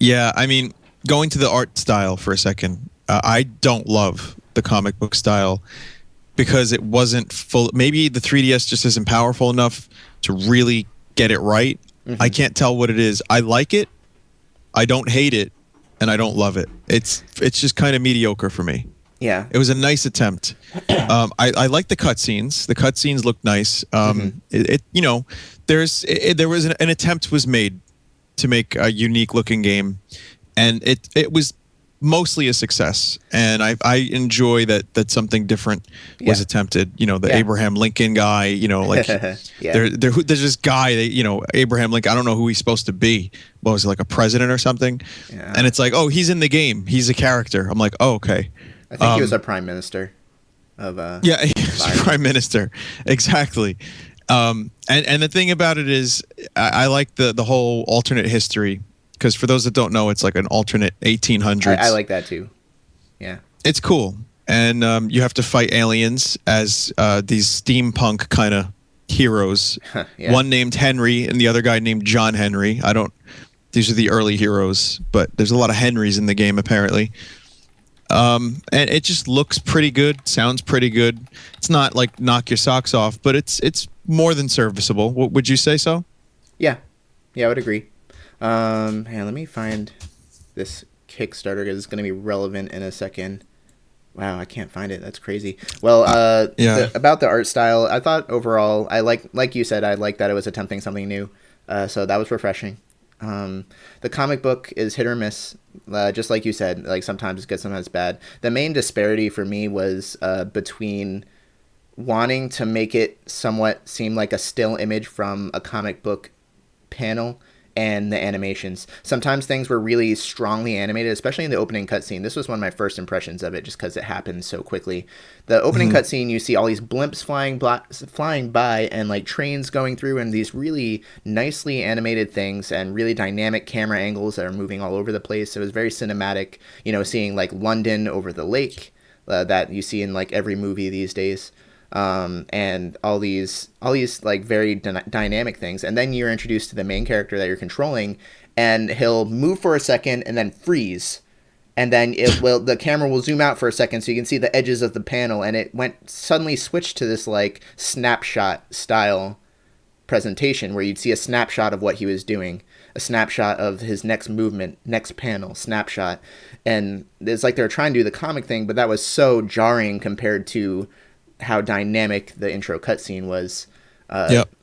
Yeah, I mean, going to the art style for a second, I don't love the comic book style because it wasn't full. Maybe the 3DS just isn't powerful enough to really get it right. I can't tell what it is. I like it, I don't hate it, and I don't love it. It's just kind of mediocre for me. Yeah. It was a nice attempt. I like the cutscenes. The cutscenes look nice. There was an attempt was made to make a unique looking game, and it was mostly a success. And I enjoy that something different was attempted. The Abraham Lincoln guy. There's this guy that Abraham Lincoln. I don't know who he's supposed to be. What was it, like a president or something? Yeah. And it's like, oh, he's in the game. He's a character. I'm like, oh, okay. I think he was a prime minister of yeah, he was prime minister. Exactly. And the thing about it is I like the whole alternate history, because for those that don't know, it's like an alternate 1800s. I like that too. Yeah. It's cool. And you have to fight aliens as these steampunk kind of heroes. Yeah. One named Henry and the other guy named John Henry. These are the early heroes, but there's a lot of Henrys in the game apparently. And it just looks pretty good, sounds pretty good. It's not like knock your socks off, but it's more than serviceable. Would you say so? Yeah, I would agree. Let me find this Kickstarter because it's going to be relevant in a second. Wow, I can't find it. That's crazy. Well, about the art style, I thought overall, like you said, I like that it was attempting something new. So that was refreshing. The comic book is hit or miss, just like you said, like sometimes it's good, sometimes it's bad. The main disparity for me was between wanting to make it somewhat seem like a still image from a comic book panel and the animations. Sometimes things were really strongly animated, especially in the opening cutscene. This was one of my first impressions of it just because it happened so quickly. The opening cutscene, you see all these blimps flying by and like trains going through and these really nicely animated things and really dynamic camera angles that are moving all over the place. It was very cinematic, seeing like London over the lake that you see in like every movie these days. And all these like very dynamic things, and then you're introduced to the main character that you're controlling, and he'll move for a second and then freeze, and then the camera will zoom out for a second so you can see the edges of the panel, and it suddenly switched to this like snapshot style presentation where you'd see a snapshot of what he was doing, a snapshot of his next movement, next panel, snapshot, and it's like they're trying to do the comic thing, but that was so jarring compared to how dynamic the intro cutscene was.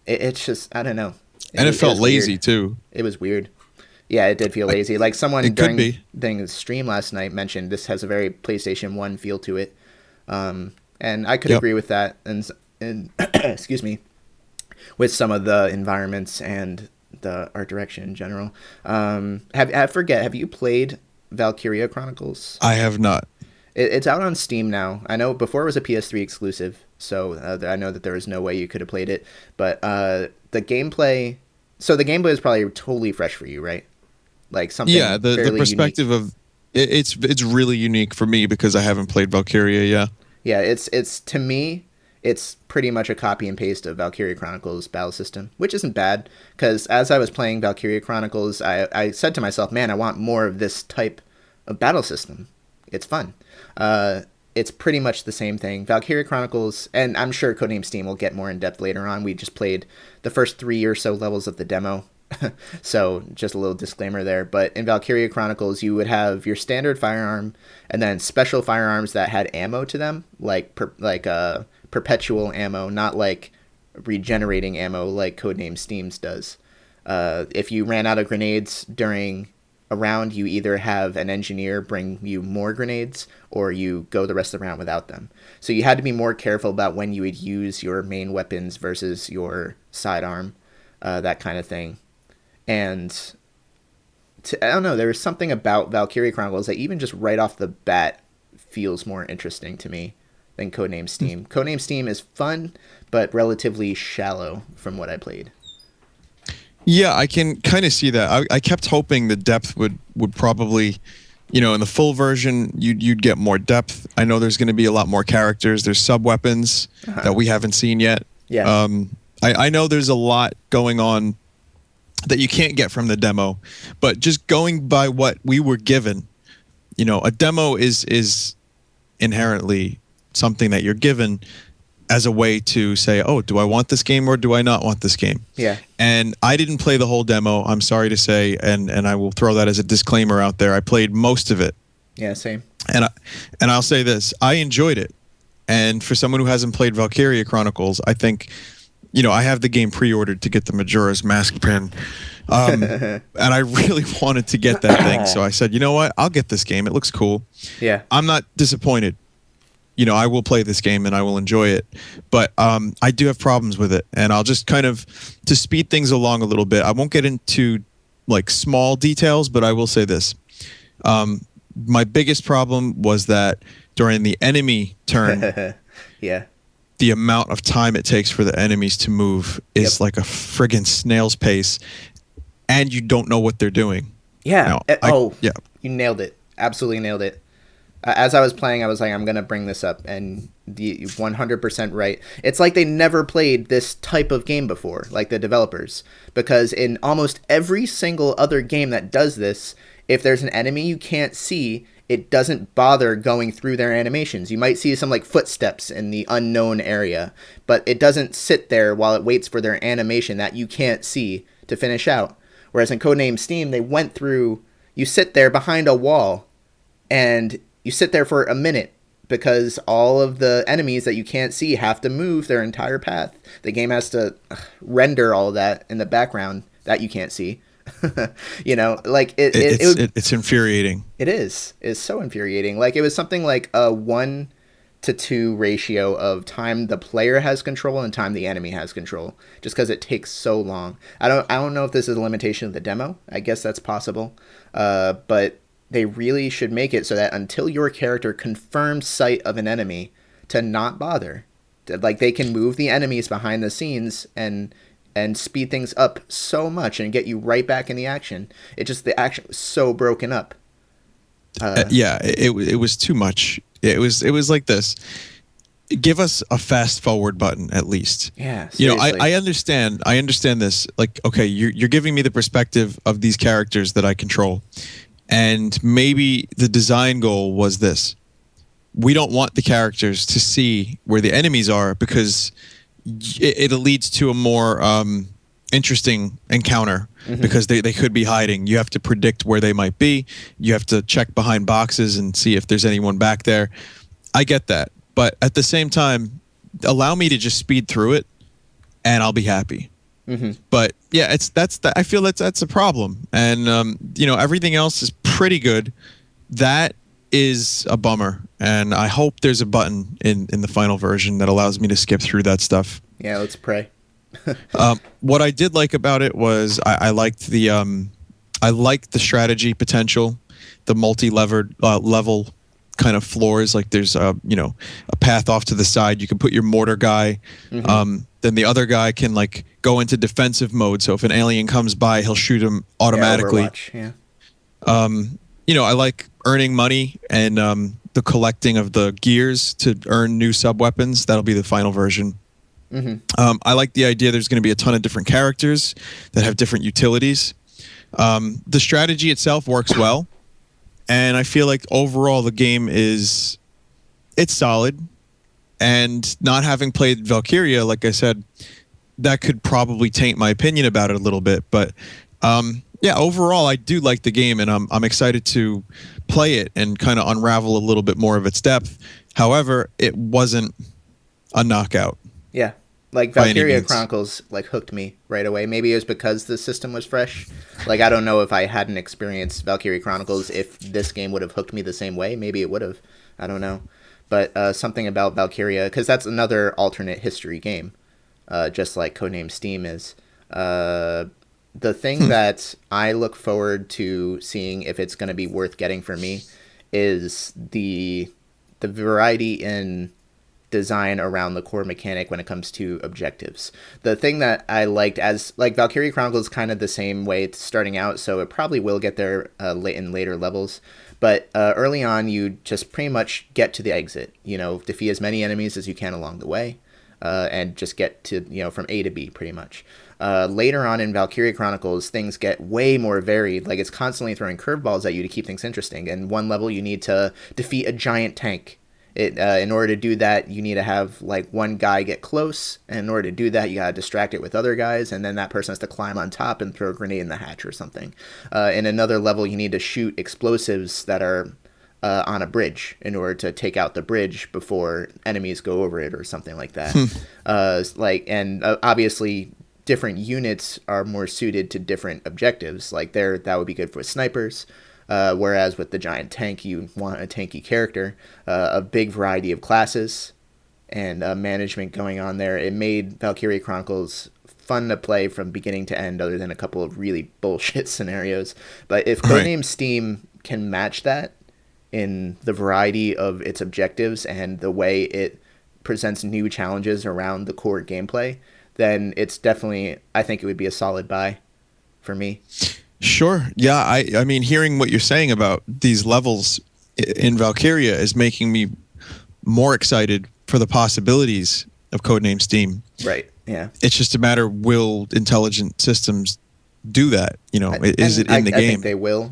It's just, I don't know. It felt lazy weird. Too. It was weird. Yeah, it did feel lazy. Like someone during the stream last night mentioned this has a very PlayStation 1 feel to it. And I could agree with that. And excuse me, with some of the environments and the art direction in general. Have you played Valkyria Chronicles? I have not. It's out on Steam now. I know before it was a PS3 exclusive, so I know that there was no way you could have played it. But the gameplay... So the gameplay is probably totally fresh for you, right? Like something the perspective unique. Of... It's really unique for me because I haven't played Valkyria, Yeah, it's to me, it's pretty much a copy and paste of Valkyria Chronicles battle system, which isn't bad, because as I was playing Valkyria Chronicles, I said to myself, man, I want more of this type of battle system. It's fun. It's pretty much the same thing. Valkyria Chronicles, and I'm sure Codename S.T.E.A.M will get more in depth later on. We just played the first 3 or so levels of the demo. So just a little disclaimer there. But in Valkyria Chronicles, you would have your standard firearm and then special firearms that had ammo to them, like perpetual ammo, not like regenerating ammo like Codename S.T.E.A.M's does. If you ran out of grenades during a round, you either have an engineer bring you more grenades or you go the rest of the round without them. So you had to be more careful about when you would use your main weapons versus your sidearm, that kind of thing. And I don't know, there was something about Valkyria Chronicles that even just right off the bat feels more interesting to me than Codename S.T.E.A.M. Codename S.T.E.A.M is fun, but relatively shallow from what I played. Yeah, I can kind of see that. I kept hoping the depth would probably, in the full version, you'd get more depth. I know there's going to be a lot more characters. There's sub-weapons that we haven't seen yet. Yeah. I know there's a lot going on that you can't get from the demo. But just going by what we were given, a demo is inherently something that you're given as a way to say, oh, do I want this game or do I not want this game? Yeah. And I didn't play the whole demo, I'm sorry to say, and I will throw that as a disclaimer out there. I played most of it. Yeah, same. And I'll say this, I enjoyed it. And for someone who hasn't played Valkyria Chronicles, I think, I have the game pre-ordered to get the Majora's Mask pin. And I really wanted to get that thing. So I said, you know what? I'll get this game. It looks cool. Yeah. I'm not disappointed. I will play this game and I will enjoy it. But I do have problems with it. And I'll just kind of, to speed things along a little bit, I won't get into like small details, but I will say this. My biggest problem was that during the enemy turn, yeah, the amount of time it takes for the enemies to move is like a friggin' snail's pace, and you don't know what they're doing. Yeah. Yeah. You nailed it. Absolutely nailed it. As I was playing, I was like, I'm going to bring this up, and you're 100% right. It's like they never played this type of game before, like the developers, because in almost every single other game that does this, if there's an enemy you can't see, it doesn't bother going through their animations. You might see some like footsteps in the unknown area, but it doesn't sit there while it waits for their animation that you can't see to finish out. Whereas in Codename S.T.E.A.M, they went through, you sit there behind a wall, and you sit there for a minute because all of the enemies that you can't see have to move their entire path. The game has to render all of that in the background that you can't see. It's infuriating. It is. It's so infuriating. Like, it was something like a 1-to-2 ratio of time the player has control and time the enemy has control, just because it takes so long. I don't know if this is a limitation of the demo. I guess that's possible. But they really should make it so that until your character confirms sight of an enemy, to not bother. Like, they can move the enemies behind the scenes and speed things up so much and get you right back in the action. The action was so broken up. It was too much. It was like this. Give us a fast forward button at least. Yeah, seriously. I understand this. Like, okay, you're giving me the perspective of these characters that I control. And maybe the design goal was this. We don't want the characters to see where the enemies are because it leads to a more interesting encounter because they could be hiding. You have to predict where they might be. You have to check behind boxes and see if there's anyone back there. I get that. But at the same time, allow me to just speed through it and I'll be happy. But yeah, I feel that's a problem. And everything else is pretty good. That is a bummer. And I hope there's a button in the final version that allows me to skip through that stuff. Yeah, let's pray. What I did like about it was I liked the strategy potential, the level kind of floors. Like there's a path off to the side. You can put your mortar guy. Then the other guy can like go into defensive mode. So if an alien comes by, he'll shoot him automatically. Yeah, Overwatch, yeah. I like earning money and the collecting of the gears to earn new sub weapons. That'll be the final version. I like the idea there's going to be a ton of different characters that have different utilities. The strategy itself works well, and I feel like overall the game it's solid. And not having played Valkyria, like I said, that could probably taint my opinion about it a little bit. But overall I do like the game, and I'm excited to play it and kind of unravel a little bit more of its depth. However, it wasn't a knockout. Yeah, like Valkyria Chronicles like hooked me right away. Maybe it was because the system was fresh. Like, I don't know if I hadn't experienced Valkyria Chronicles if this game would have hooked me the same way. Maybe it would have. I don't know. But something about Valkyria, because that's another alternate history game, just like Codename S.T.E.A.M is. The thing that I look forward to seeing if it's going to be worth getting for me is the variety in design around the core mechanic when it comes to objectives. The thing that I liked, as like Valkyria Chronicles is kind of the same way it's starting out, so it probably will get there in later levels. But early on, you just pretty much get to the exit. Defeat as many enemies as you can along the way, and just get to from A to B pretty much. Later on in Valkyria Chronicles, things get way more varied. Like, it's constantly throwing curveballs at you to keep things interesting. And one level, you need to defeat a giant tank. In order to do that, you need to have like one guy get close, and in order to do that, you gotta distract it with other guys, and then that person has to climb on top and throw a grenade in the hatch or something. In another level, you need to shoot explosives that are on a bridge in order to take out the bridge before enemies go over it or something like that. Obviously, different units are more suited to different objectives. Like that would be good for snipers. Whereas with the giant tank, you want a tanky character, a big variety of classes, and management going on there. It made Valkyria Chronicles fun to play from beginning to end, other than a couple of really bullshit scenarios. But if Codename S.T.E.A.M can match that in the variety of its objectives and the way it presents new challenges around the core gameplay, then it's definitely, I think it would be a solid buy for me. Sure. Yeah. I mean, hearing what you're saying about these levels in Valkyria is making me more excited for the possibilities of Codename S.T.E.A.M. Right. Yeah. It's just a matter, will intelligent systems do that? You know, is it in the game? I think they will.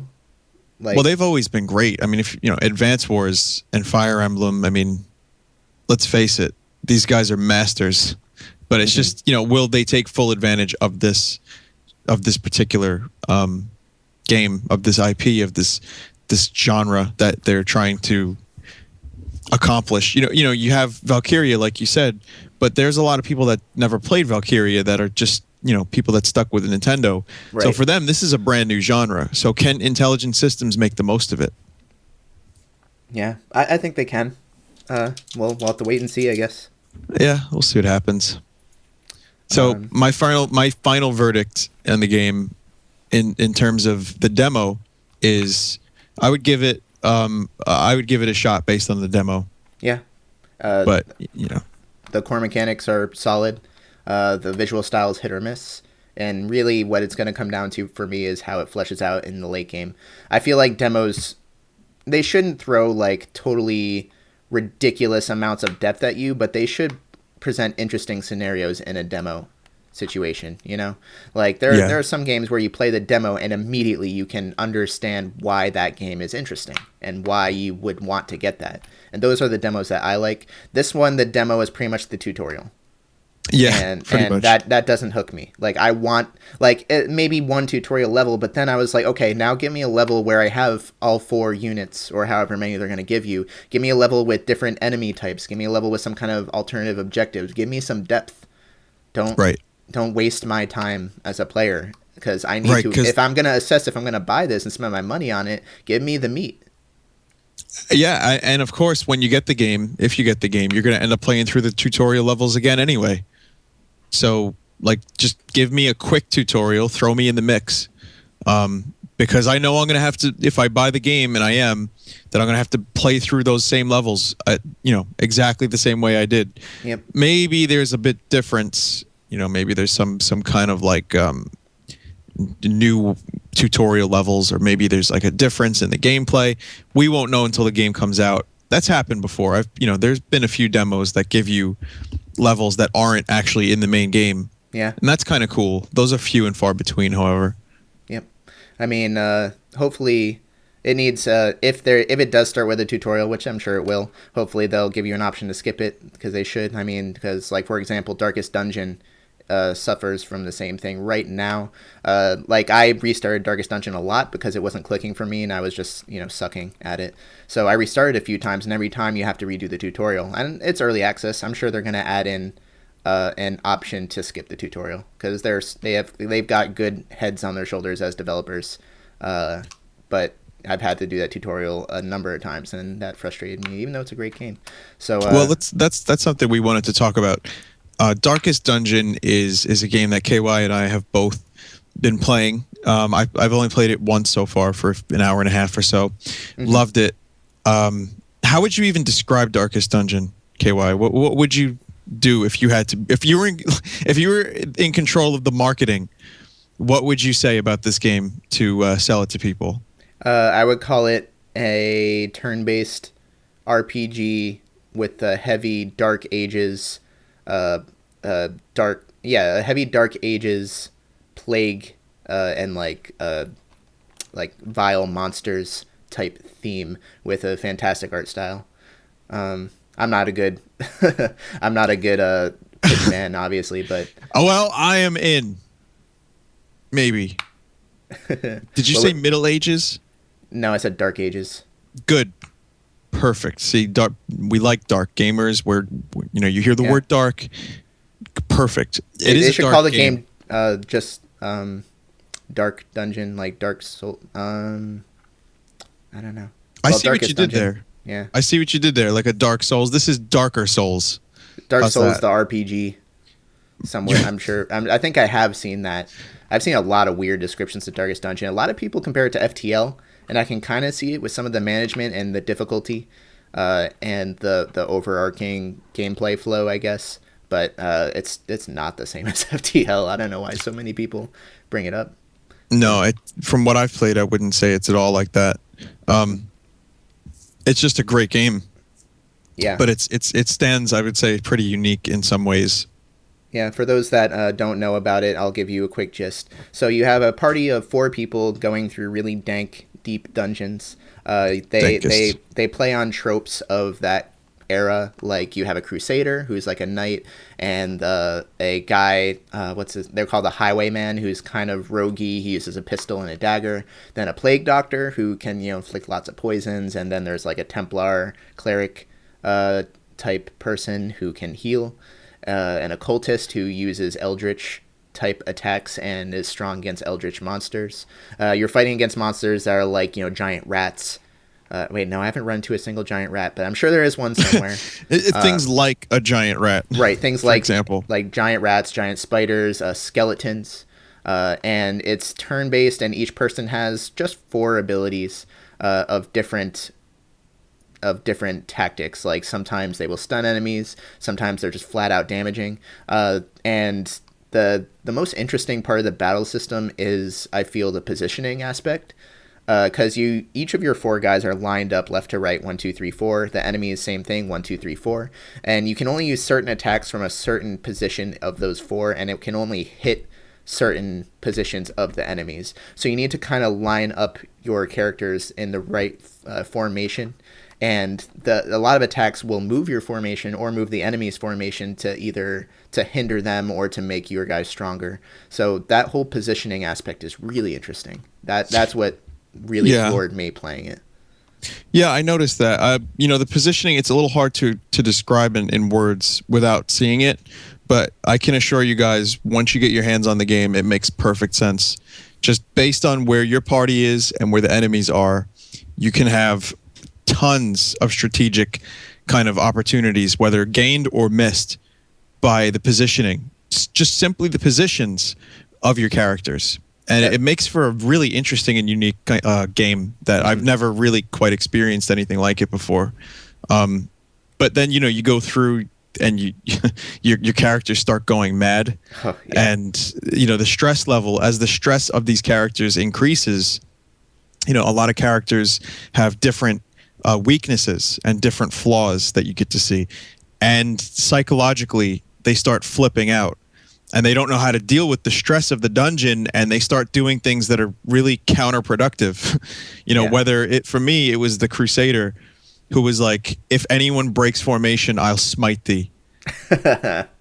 Well, they've always been great. I mean, if you know, Advance Wars and Fire Emblem, I mean, let's face it, these guys are masters. But it's just, you know, will they take full advantage of this particular game, of this IP, of this genre that they're trying to accomplish? You know, you have Valkyria, like you said, but there's a lot of people that never played Valkyria that are just, you know, people that stuck with Nintendo. Right. So for them, this is a brand new genre. So can intelligent systems make the most of it? Yeah, I think they can. We'll have to wait and see, I guess. Yeah, we'll see what happens. So my final verdict on the game, in terms of the demo, is I would give it a shot based on the demo. Yeah, but you know, the core mechanics are solid. The visual style is hit or miss, and really what it's going to come down to for me is how it fleshes out in the late game. I feel like demos, they shouldn't throw like totally ridiculous amounts of depth at you, but they should present interesting scenarios in a demo situation, you know? Like there are some games where you play the demo and immediately you can understand why that game is interesting and why you would want to get that. And those are the demos that I like. This one, the demo is pretty much the tutorial. Yeah, and that doesn't hook me. Like I want maybe one tutorial level, but then I was like, okay, now give me a level where I have all 4 units or however many they're going to give you. Give me a level with different enemy types. Give me a level with some kind of alternative objectives. Give me some depth. Don't waste my time as a player, because I need to. If I'm going to assess if I'm going to buy this and spend my money on it, give me the meat. Yeah, and of course, when you get the game, if you get the game, you're going to end up playing through the tutorial levels again anyway. So, like, just give me a quick tutorial, throw me in the mix, because I know I'm going to have to, if I buy the game, and I am, that I'm going to have to play through those same levels, exactly the same way I did. Yep. Maybe there's a bit difference, maybe there's some kind of like new tutorial levels, or maybe there's like a difference in the gameplay. We won't know until the game comes out. That's happened before. There's been a few demos that give you levels that aren't actually in the main game. Yeah. And that's kind of cool. Those are few and far between, however. Yep. I mean, hopefully it needs, if it does start with a tutorial, which I'm sure it will, hopefully they'll give you an option to skip it, because they should. I mean, because, like, for example, Darkest Dungeon suffers from the same thing right now. I restarted Darkest Dungeon a lot because it wasn't clicking for me and I was just, sucking at it. So I restarted a few times, and every time you have to redo the tutorial. And it's early access. I'm sure they're going to add in an option to skip the tutorial, because they've got good heads on their shoulders as developers. But I've had to do that tutorial a number of times, and that frustrated me, even though it's a great game. So well, that's something we wanted to talk about. Darkest Dungeon is a game that KY and I have both been playing. I've only played it once so far, for an hour and a half or so. Mm-hmm. Loved it. How would you even describe Darkest Dungeon, KY? What would you do if you had to? If you were in control of the marketing, what would you say about this game to sell it to people? I would call it a turn-based RPG with heavy Dark Ages, dark a heavy Dark Ages plague and like vile monsters type theme with a fantastic art style. I'm not a good I'm not a good pitch man, obviously, but well, I am in. Maybe. Did you say Middle Ages? No, I said Dark Ages. Good. Perfect. See, we like dark gamers. Where you hear the word dark. Perfect. They should call the game just Dark Dungeon, like Dark Soul. I don't know. I see what you did there. Yeah. I see what you did there. Like a Dark Souls. This is Darker Souls. Dark Souls, the RPG. Somewhere, I'm sure. I think I have seen that. I've seen a lot of weird descriptions of Darkest Dungeon. A lot of people compare it to FTL, and I can kind of see it with some of the management and the difficulty, and the overarching gameplay flow, I guess. But it's not the same as FTL. I don't know why so many people bring it up. No, from what I've played, I wouldn't say it's at all like that. It's just a great game. Yeah. But it stands, I would say, pretty unique in some ways. Yeah, for those that don't know about it, I'll give you a quick gist. So you have a party of 4 people going through really dank, deep dungeons. They play on tropes of that era. Like you have a crusader who's like a knight, and a guy, they're called a highwayman, who's kind of roguey. He uses a pistol and a dagger. Then a plague doctor who can inflict lots of poisons, and then there's like a Templar cleric type person who can heal. An occultist who uses eldritch type attacks and is strong against eldritch monsters. You're fighting against monsters that are like giant rats. Wait, no, I haven't run into a single giant rat, but I'm sure there is one somewhere. Things like a giant rat, right? Things like, example, like giant rats, giant spiders, skeletons, and it's turn-based, and each person has just 4 abilities of different tactics. Like sometimes they will stun enemies, sometimes they're just flat out damaging. And the most interesting part of the battle system is, I feel, the positioning aspect. Because each of your 4 guys are lined up left to right, 1, 2, 3, 4. The enemy is same thing, 1, 2, 3, 4. And you can only use certain attacks from a certain position of those 4, and it can only hit certain positions of the enemies. So you need to kind of line up your characters in the right formation. And a lot of attacks will move your formation or move the enemy's formation to either to hinder them or to make your guys stronger. So that whole positioning aspect is really interesting. That's what really floored me playing it. Yeah, I noticed that. The positioning, it's a little hard to describe in words without seeing it. But I can assure you guys, once you get your hands on the game, it makes perfect sense. Just based on where your party is and where the enemies are, you can have tons of strategic kind of opportunities, whether gained or missed by the positioning. It's just simply the positions of your characters. And it makes for a really interesting and unique game that I've never really quite experienced anything like it before. But then, you go through and your characters start going mad. Oh, yeah. And, the stress level, as the stress of these characters increases, a lot of characters have different weaknesses and different flaws that you get to see. And psychologically, they start flipping out. And they don't know how to deal with the stress of the dungeon, and they start doing things that are really counterproductive. Whether for me, it was the Crusader who was like, if anyone breaks formation, I'll smite thee.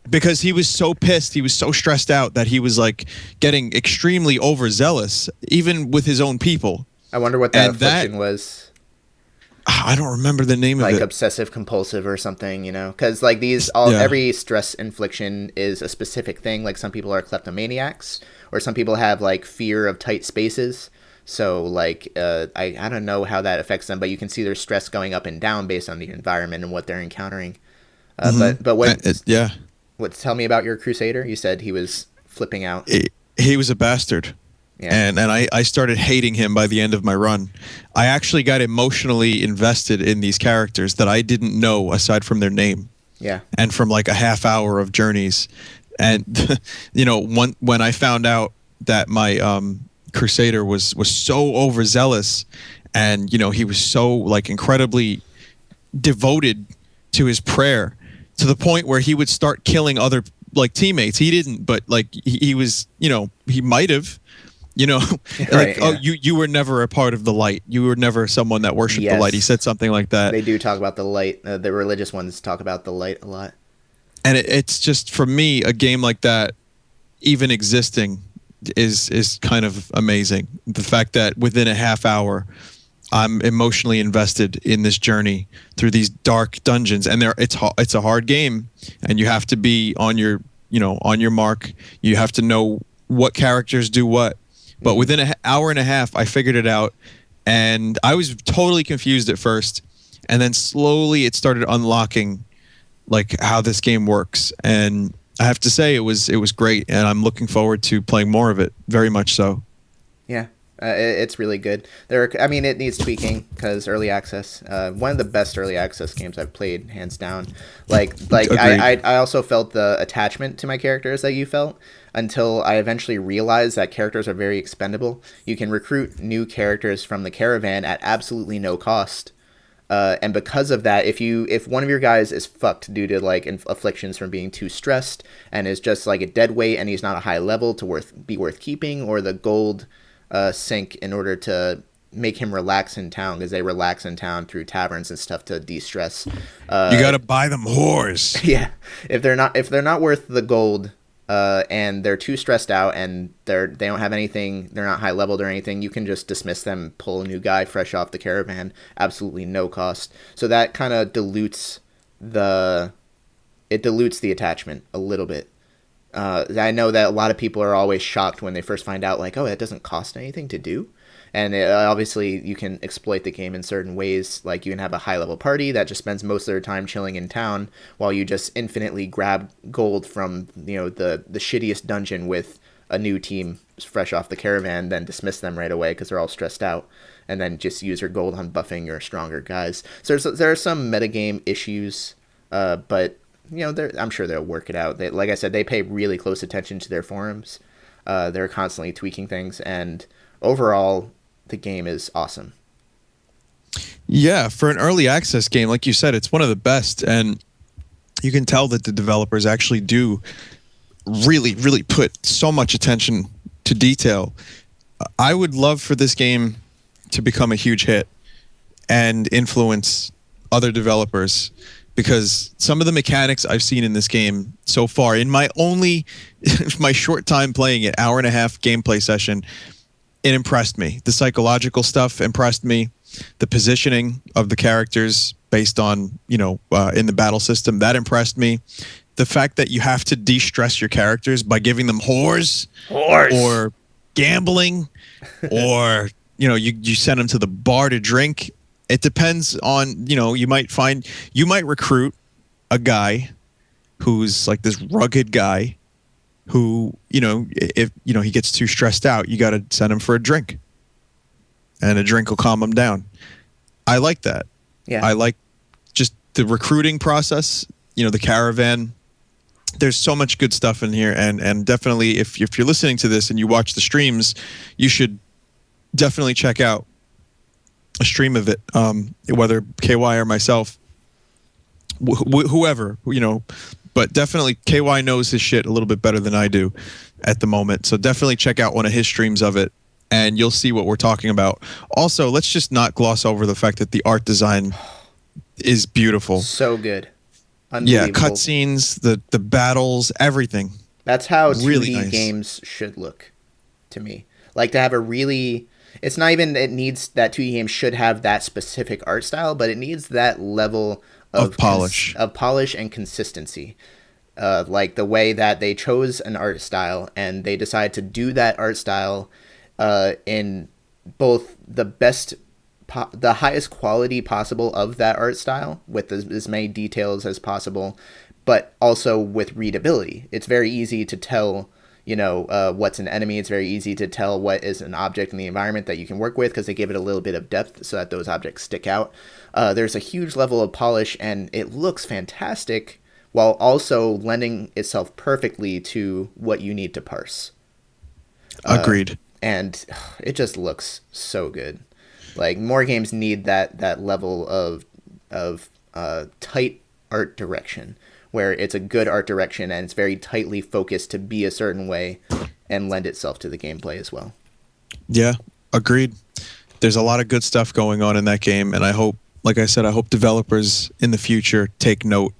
Because he was so pissed, he was so stressed out that he was like getting extremely overzealous, even with his own people. I wonder what that affliction was. I don't remember the name of it. Like obsessive compulsive or something, because like every stress infliction is a specific thing. Like some people are kleptomaniacs, or some people have like fear of tight spaces. So like I don't know how that affects them, but you can see their stress going up and down based on the environment and what they're encountering. But what? Tell me about your Crusader. You said he was flipping out. He was a bastard. Yeah. And I started hating him by the end of my run. I actually got emotionally invested in these characters that I didn't know aside from their name. Yeah. And from like a half hour of journeys. And, when I found out that my Crusader was so overzealous and, he was so like incredibly devoted to his prayer to the point where he would start killing other like teammates. He didn't, but like he was, he might have, like, Right, oh, yeah. you were never a part of the light. You were never someone that worshipped the light. He Yes. said something like that. They do talk about the light. The religious ones talk about the light a lot. And it's just, for me, a game like that even existing is kind of amazing. The fact that within a half hour I'm emotionally invested in this journey through these dark dungeons, and it's a hard game, and you have to be on your mark. You have to know what characters do what. But within an hour and a half, I figured it out, and I was totally confused at first, and then slowly it started unlocking like how this game works, and I have to say it was great, and I'm looking forward to playing more of it, very much so. Yeah, it's really good. It needs tweaking because early access. One of the best early access games I've played, hands down. Like I also felt the attachment to my characters that you felt until I eventually realized that characters are very expendable. You can recruit new characters from the caravan at absolutely no cost. And because of that, if one of your guys is fucked due to like afflictions from being too stressed and is just like a dead weight and he's not a high level to be worth keeping, or the gold sink in order to make him relax in town, because they relax in town through taverns and stuff to de-stress. You gotta buy them whores. Yeah, if they're not worth the gold, and they're too stressed out and they don't have anything, they're not high leveled or anything, you can just dismiss them, pull a new guy fresh off the caravan, absolutely no cost. So that kind of dilutes the attachment a little bit. I know that a lot of people are always shocked when they first find out, like, oh, it doesn't cost anything to do. And obviously, you can exploit the game in certain ways. Like, you can have a high-level party that just spends most of their time chilling in town, while you just infinitely grab gold from, the shittiest dungeon with a new team fresh off the caravan, then dismiss them right away because they're all stressed out, and then just use your gold on buffing your stronger guys. So there are some metagame issues, but I'm sure they'll work it out. Like I said, they pay really close attention to their forums. They're constantly tweaking things, and overall, the game is awesome. Yeah, for an early access game, like you said, it's one of the best, and you can tell that the developers actually do really, really put so much attention to detail. I would love for this game to become a huge hit and influence other developers, because some of the mechanics I've seen in this game so far, in my short time playing it, hour and a half gameplay session, it impressed me. The psychological stuff impressed me. The positioning of the characters based on, in the battle system, that impressed me. The fact that you have to de-stress your characters by giving them whores. Or gambling, or, you send them to the bar to drink. It depends on, you might recruit a guy who's like this rugged guy who, if he gets too stressed out, you got to send him for a drink, and a drink will calm him down. I like that. Yeah. I like just the recruiting process, the caravan. There's so much good stuff in here, and definitely if you're listening to this and you watch the streams, you should definitely check out a stream of it, whether KY or myself, whoever, but definitely KY knows his shit a little bit better than I do at the moment. So definitely check out one of his streams of it, and you'll see what we're talking about. Also, let's just not gloss over the fact that the art design is beautiful. So good. Yeah, cutscenes, the battles, everything. That's how 2D really nice. Games should look to me. Like, to have a really... It's not even it needs that 2D game should have that specific art style, but it needs that level of polish. Of polish and consistency. Like the way that they chose an art style, and they decide to do that art style in both the highest quality possible of that art style, with as many details as possible, but also with readability. It's very easy to tell, what's an enemy. It's very easy to tell what is an object in the environment that you can work with, because they give it a little bit of depth so that those objects stick out. There's a huge level of polish, and it looks fantastic while also lending itself perfectly to what you need to parse. Agreed. And it just looks so good. Like, more games need that level of tight art direction, where it's a good art direction and it's very tightly focused to be a certain way and lend itself to the gameplay as well. Yeah, agreed. There's a lot of good stuff going on in that game, and I hope, like I said, I hope developers in the future take note,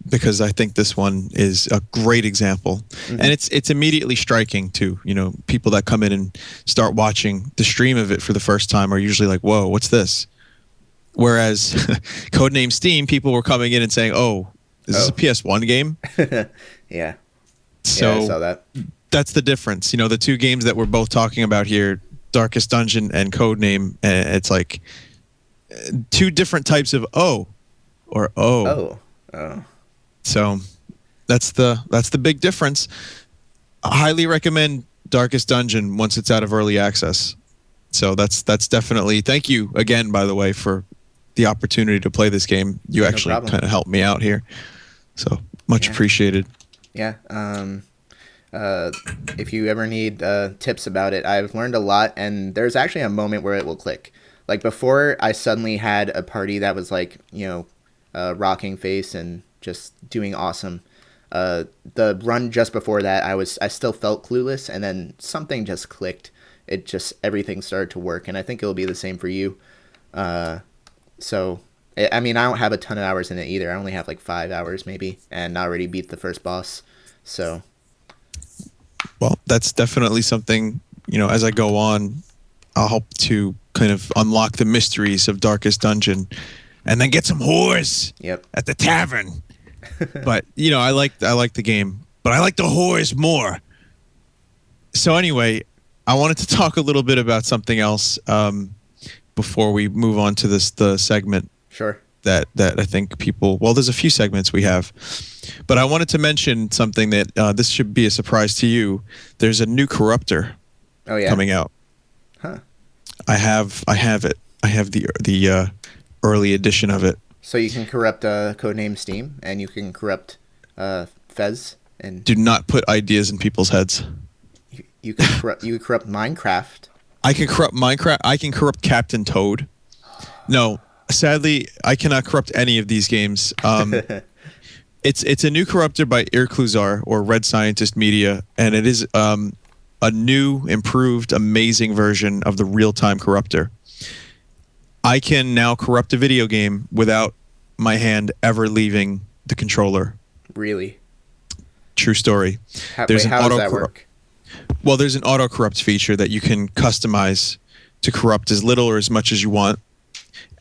because I think this one is a great example. And it's immediately striking too. You know, people that come in and start watching the stream of it for the first time are usually like, "Whoa, what's this?" Whereas Codename S.T.E.A.M, people were coming in and saying, "Oh, is this a PS1 game?" Yeah. So Yeah, I saw that. that's the difference. You know, the two games that we're both talking about here, Darkest Dungeon and Codename, it's like two different types of or Oh. So that's the big difference. I highly recommend Darkest Dungeon once it's out of early access. So that's definitely, thank you again, by the way, for the opportunity to play this game. You actually kind of helped me out here. So much appreciated. Yeah. If you ever need tips about it, I've learned a lot, and there's actually a moment where it will click. Like before, I suddenly had a party that was like, rocking face and just doing awesome. The run just before that, I still felt clueless, and then something just clicked. It just, everything started to work, and I think it'll be the same for you. So, I mean, I don't have a ton of hours in it either. I only have like 5 hours maybe, and I already beat the first boss. So, well, that's definitely something, as I go on, I'll hope to kind of unlock the mysteries of Darkest Dungeon and then get some whores at the tavern. But, I like the game, but I like the whores more. So anyway, I wanted to talk a little bit about something else before we move on to the segment. Sure. That I think people, well, there's a few segments we have, but I wanted to mention something that this should be a surprise to you. There's a new Corruptor coming out. Huh. I have it. I have the early edition of it. So you can corrupt Codename S.T.E.A.M, and you can corrupt Fez. And do not put ideas in people's heads. You can corrupt Minecraft. I can corrupt Minecraft. I can corrupt Captain Toad. No, sadly, I cannot corrupt any of these games. It's a new Corruptor by Irkluzar or Red Scientist Media, and it is a new, improved, amazing version of the real-time Corruptor. I can now corrupt a video game without my hand ever leaving the controller. Really? True story. How does that work? Well, there's an auto corrupt feature that you can customize to corrupt as little or as much as you want.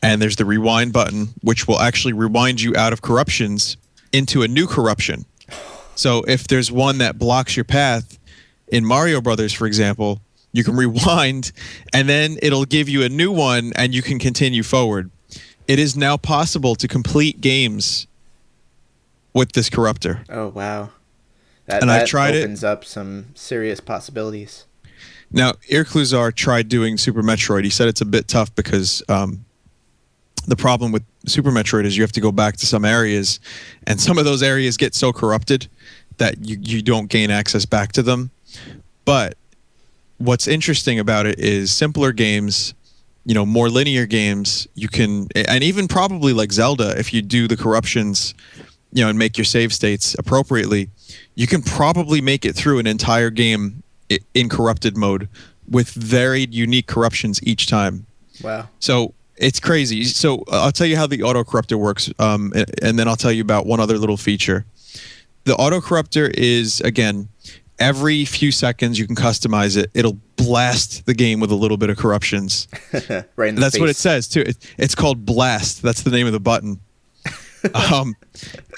And there's the rewind button, which will actually rewind you out of corruptions into a new corruption. So if there's one that blocks your path in Mario Brothers, for example, you can rewind and then it'll give you a new one and you can continue forward. It is now possible to complete games with this Corruptor. Oh, wow. I tried it. Opens up some serious possibilities. Now, Irkluzar tried doing Super Metroid. He said it's a bit tough because the problem with Super Metroid is you have to go back to some areas, and some of those areas get so corrupted that you don't gain access back to them. But what's interesting about it is simpler games, more linear games, you can, and even probably like Zelda, if you do the corruptions, and make your save states appropriately, you can probably make it through an entire game in corrupted mode with very unique corruptions each time. Wow. So it's crazy. So I'll tell you how the auto corruptor works, and then I'll tell you about one other little feature. The auto corruptor is, again, every few seconds you can customize it. It'll blast the game with a little bit of corruptions. Right in the That's face. what it says too. It's called Blast. That's the name of the button.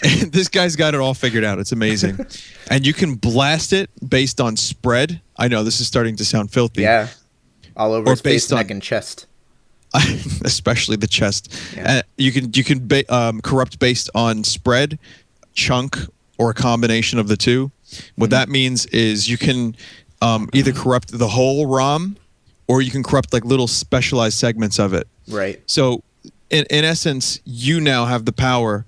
This guy's got it all figured out. It's amazing. And you can blast it based on spread. I know this is starting to sound filthy. Yeah. All over Or his face, based on- neck, and chest. Especially the chest. Yeah. You can corrupt based on spread, chunk, or a combination of the two. What that means is you can either corrupt the whole ROM, or you can corrupt like little specialized segments of it. Right. So in essence, you now have the power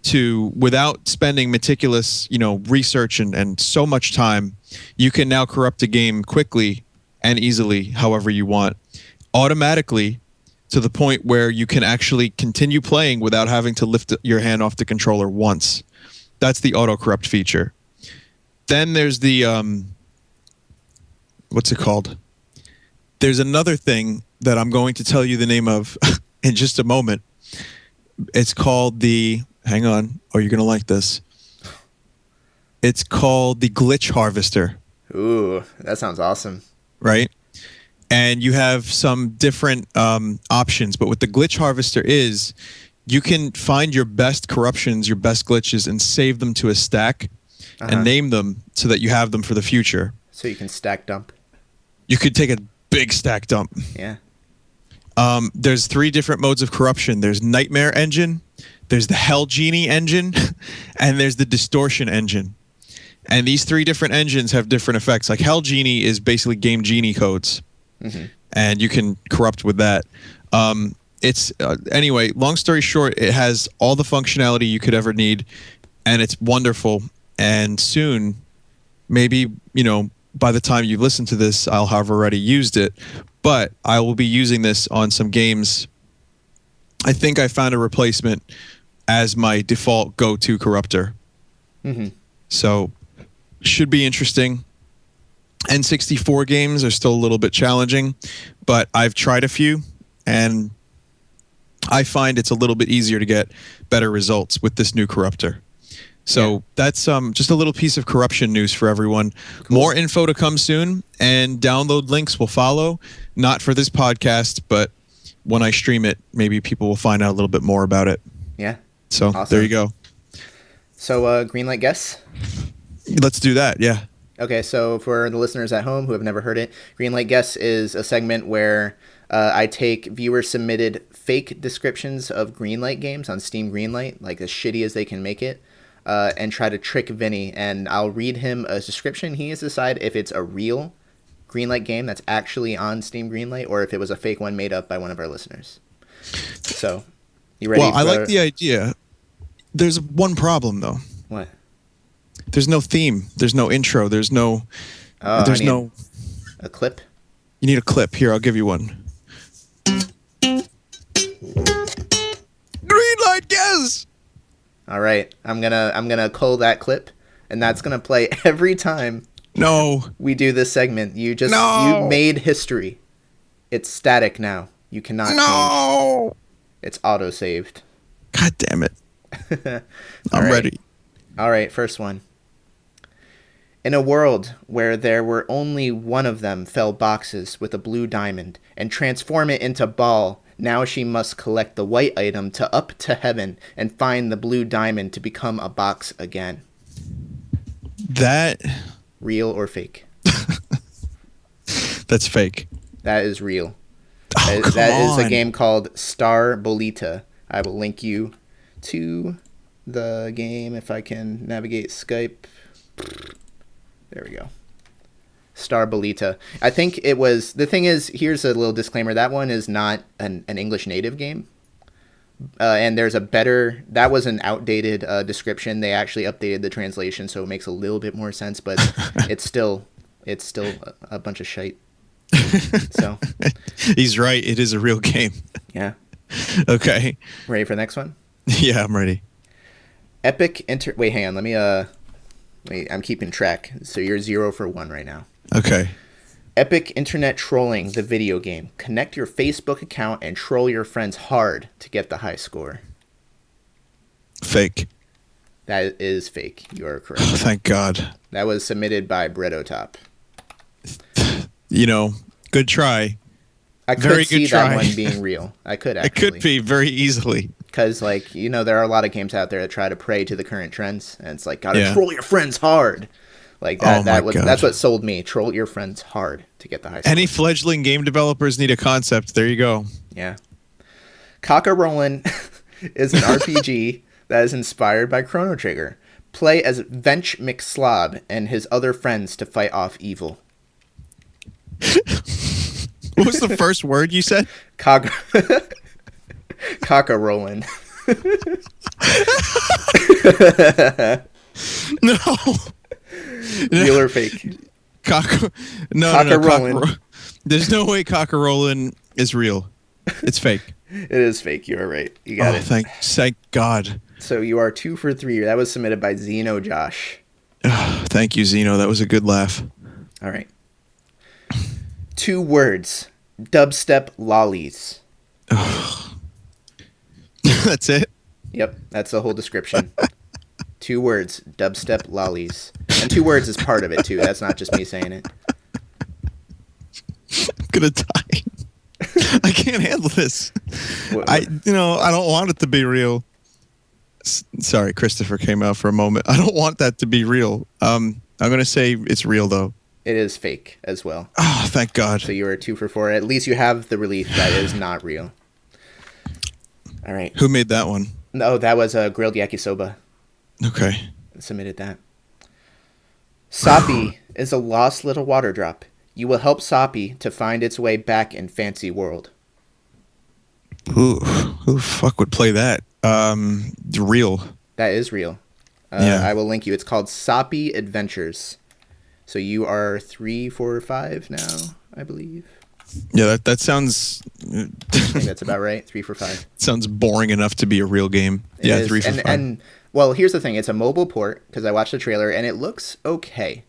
to, without spending meticulous, research and so much time, you can now corrupt a game quickly and easily, however you want, automatically, to the point where you can actually continue playing without having to lift your hand off the controller once. That's the auto corrupt feature. Then there's the what's it called? There's another thing that I'm going to tell you the name of in just a moment. It's called the, hang on, oh, you're going to like this. It's called the glitch harvester. Ooh, that sounds awesome. Right? And you have some different options, but what the glitch harvester is, you can find your best corruptions, your best glitches, and save them to a stack and name them so that you have them for the future. So you can stack dump. You could take a big stack dump. Yeah. There's 3 different modes of corruption. There's Nightmare Engine, there's the Hell Genie Engine, and there's the Distortion Engine. And these 3 different engines have different effects. Like Hell Genie is basically Game Genie codes, and you can corrupt with that. It's anyway, long story short, it has all the functionality you could ever need, and it's wonderful. And soon, maybe, by the time you listen to this, I'll have already used it. But I will be using this on some games. I think I found a replacement as my default go-to corruptor. So, should be interesting. N64 games are still a little bit challenging, but I've tried a few, and I find it's a little bit easier to get better results with this new corruptor. So that's just a little piece of corruption news for everyone. Cool. More info to come soon, and download links will follow. Not for this podcast, but when I stream it, maybe people will find out a little bit more about it. Yeah. So awesome. There you go. So Greenlight Guess? Let's do that, yeah. Okay, so for the listeners at home who have never heard it, Greenlight Guess is a segment where I take viewer-submitted fake descriptions of Greenlight games on Steam Greenlight, like as shitty as they can make it. And try to trick Vinny, and I'll read him a description. He has to decide if it's a real Greenlight game that's actually on Steam Greenlight, or if it was a fake one made up by one of our listeners. So, you ready? Well, I like the idea. There's one problem, though. What? There's no theme. There's no intro. There's no... there's no... A clip? You need a clip. Here, I'll give you one. Greenlight Guess! All right, I'm gonna cull that clip, and that's gonna play every time. No, we do this segment. You made history. It's static now. You cannot change. It's auto saved. God damn it! I'm ready. All right, first one. In a world where there were only one of them fell boxes with a blue diamond and transform it into ball. Now she must collect the white item to up to heaven and find the blue diamond to become a box again. That... Real or fake? That's fake. That is real. Oh, that is a game called Star Bolita. I will link you to the game if I can navigate Skype. There we go. Star Bolita. I think it was... The thing is, here's a little disclaimer. That one is not an English native game. And there's a better... That was an outdated description. They actually updated the translation, so it makes a little bit more sense, but it's still a bunch of shite. So he's right. It is a real game. Yeah. Okay. Ready for the next one? Yeah, I'm ready. Epic Wait, hang on. Let me... Wait, I'm keeping track. So you're 0 for 1 right now. Okay. Epic Internet Trolling, the video game. Connect your Facebook account and troll your friends hard to get the high score. Fake. That is fake. You are correct. Oh, thank God. That was submitted by Brettotop. Good try. I could see that one being real. I could actually. It could be very easily. Because, there are a lot of games out there that try to prey to the current trends, and it's like, gotta troll your friends hard. Like that's what sold me. Troll your friends hard to get the high score. Any fledgling game developers need a concept. There you go. Yeah. Cock-a-Rollin' is an RPG that is inspired by Chrono Trigger. Play as Vench McSlob and his other friends to fight off evil. What was the first word you said? Cock-a-Rollin'. No. Real or fake? No. Cock-a-Rollin'. There's no way Cock-a-Rollin' is real. it's fake. It is fake. You are right. You got it. Thank God. So you are 2 for 3. That was submitted by Zeno Josh. Thank you, Zeno. That was a good laugh. All right. 2 words. Dubstep lollies. That's it? Yep, that's the whole description. 2 words. Dubstep lollies. And 2 words is part of it, too. That's not just me saying it. I'm gonna die. I can't handle this. What? I don't want it to be real. Sorry, Christopher came out for a moment. I don't want that to be real. I'm gonna say it's real though. It is fake as well. Oh, thank God. So you are 2 for 4. At least you have the relief that is not real. All right. Who made that one? No, that was a grilled yakisoba. Okay. Submitted that. Soppy is a lost little water drop. You will help Soppy to find its way back in Fancy World. Who the fuck would play that? Real. That is real. Yeah. I will link you. It's called Soppy Adventures. So you are 3, 4, 5 now, I believe. Yeah, that sounds. I think that's about right. 3 for 5. Sounds boring enough to be a real game. It yeah, is. 3 for 5. And well, here's the thing. It's a mobile port because I watched the trailer and it looks okay.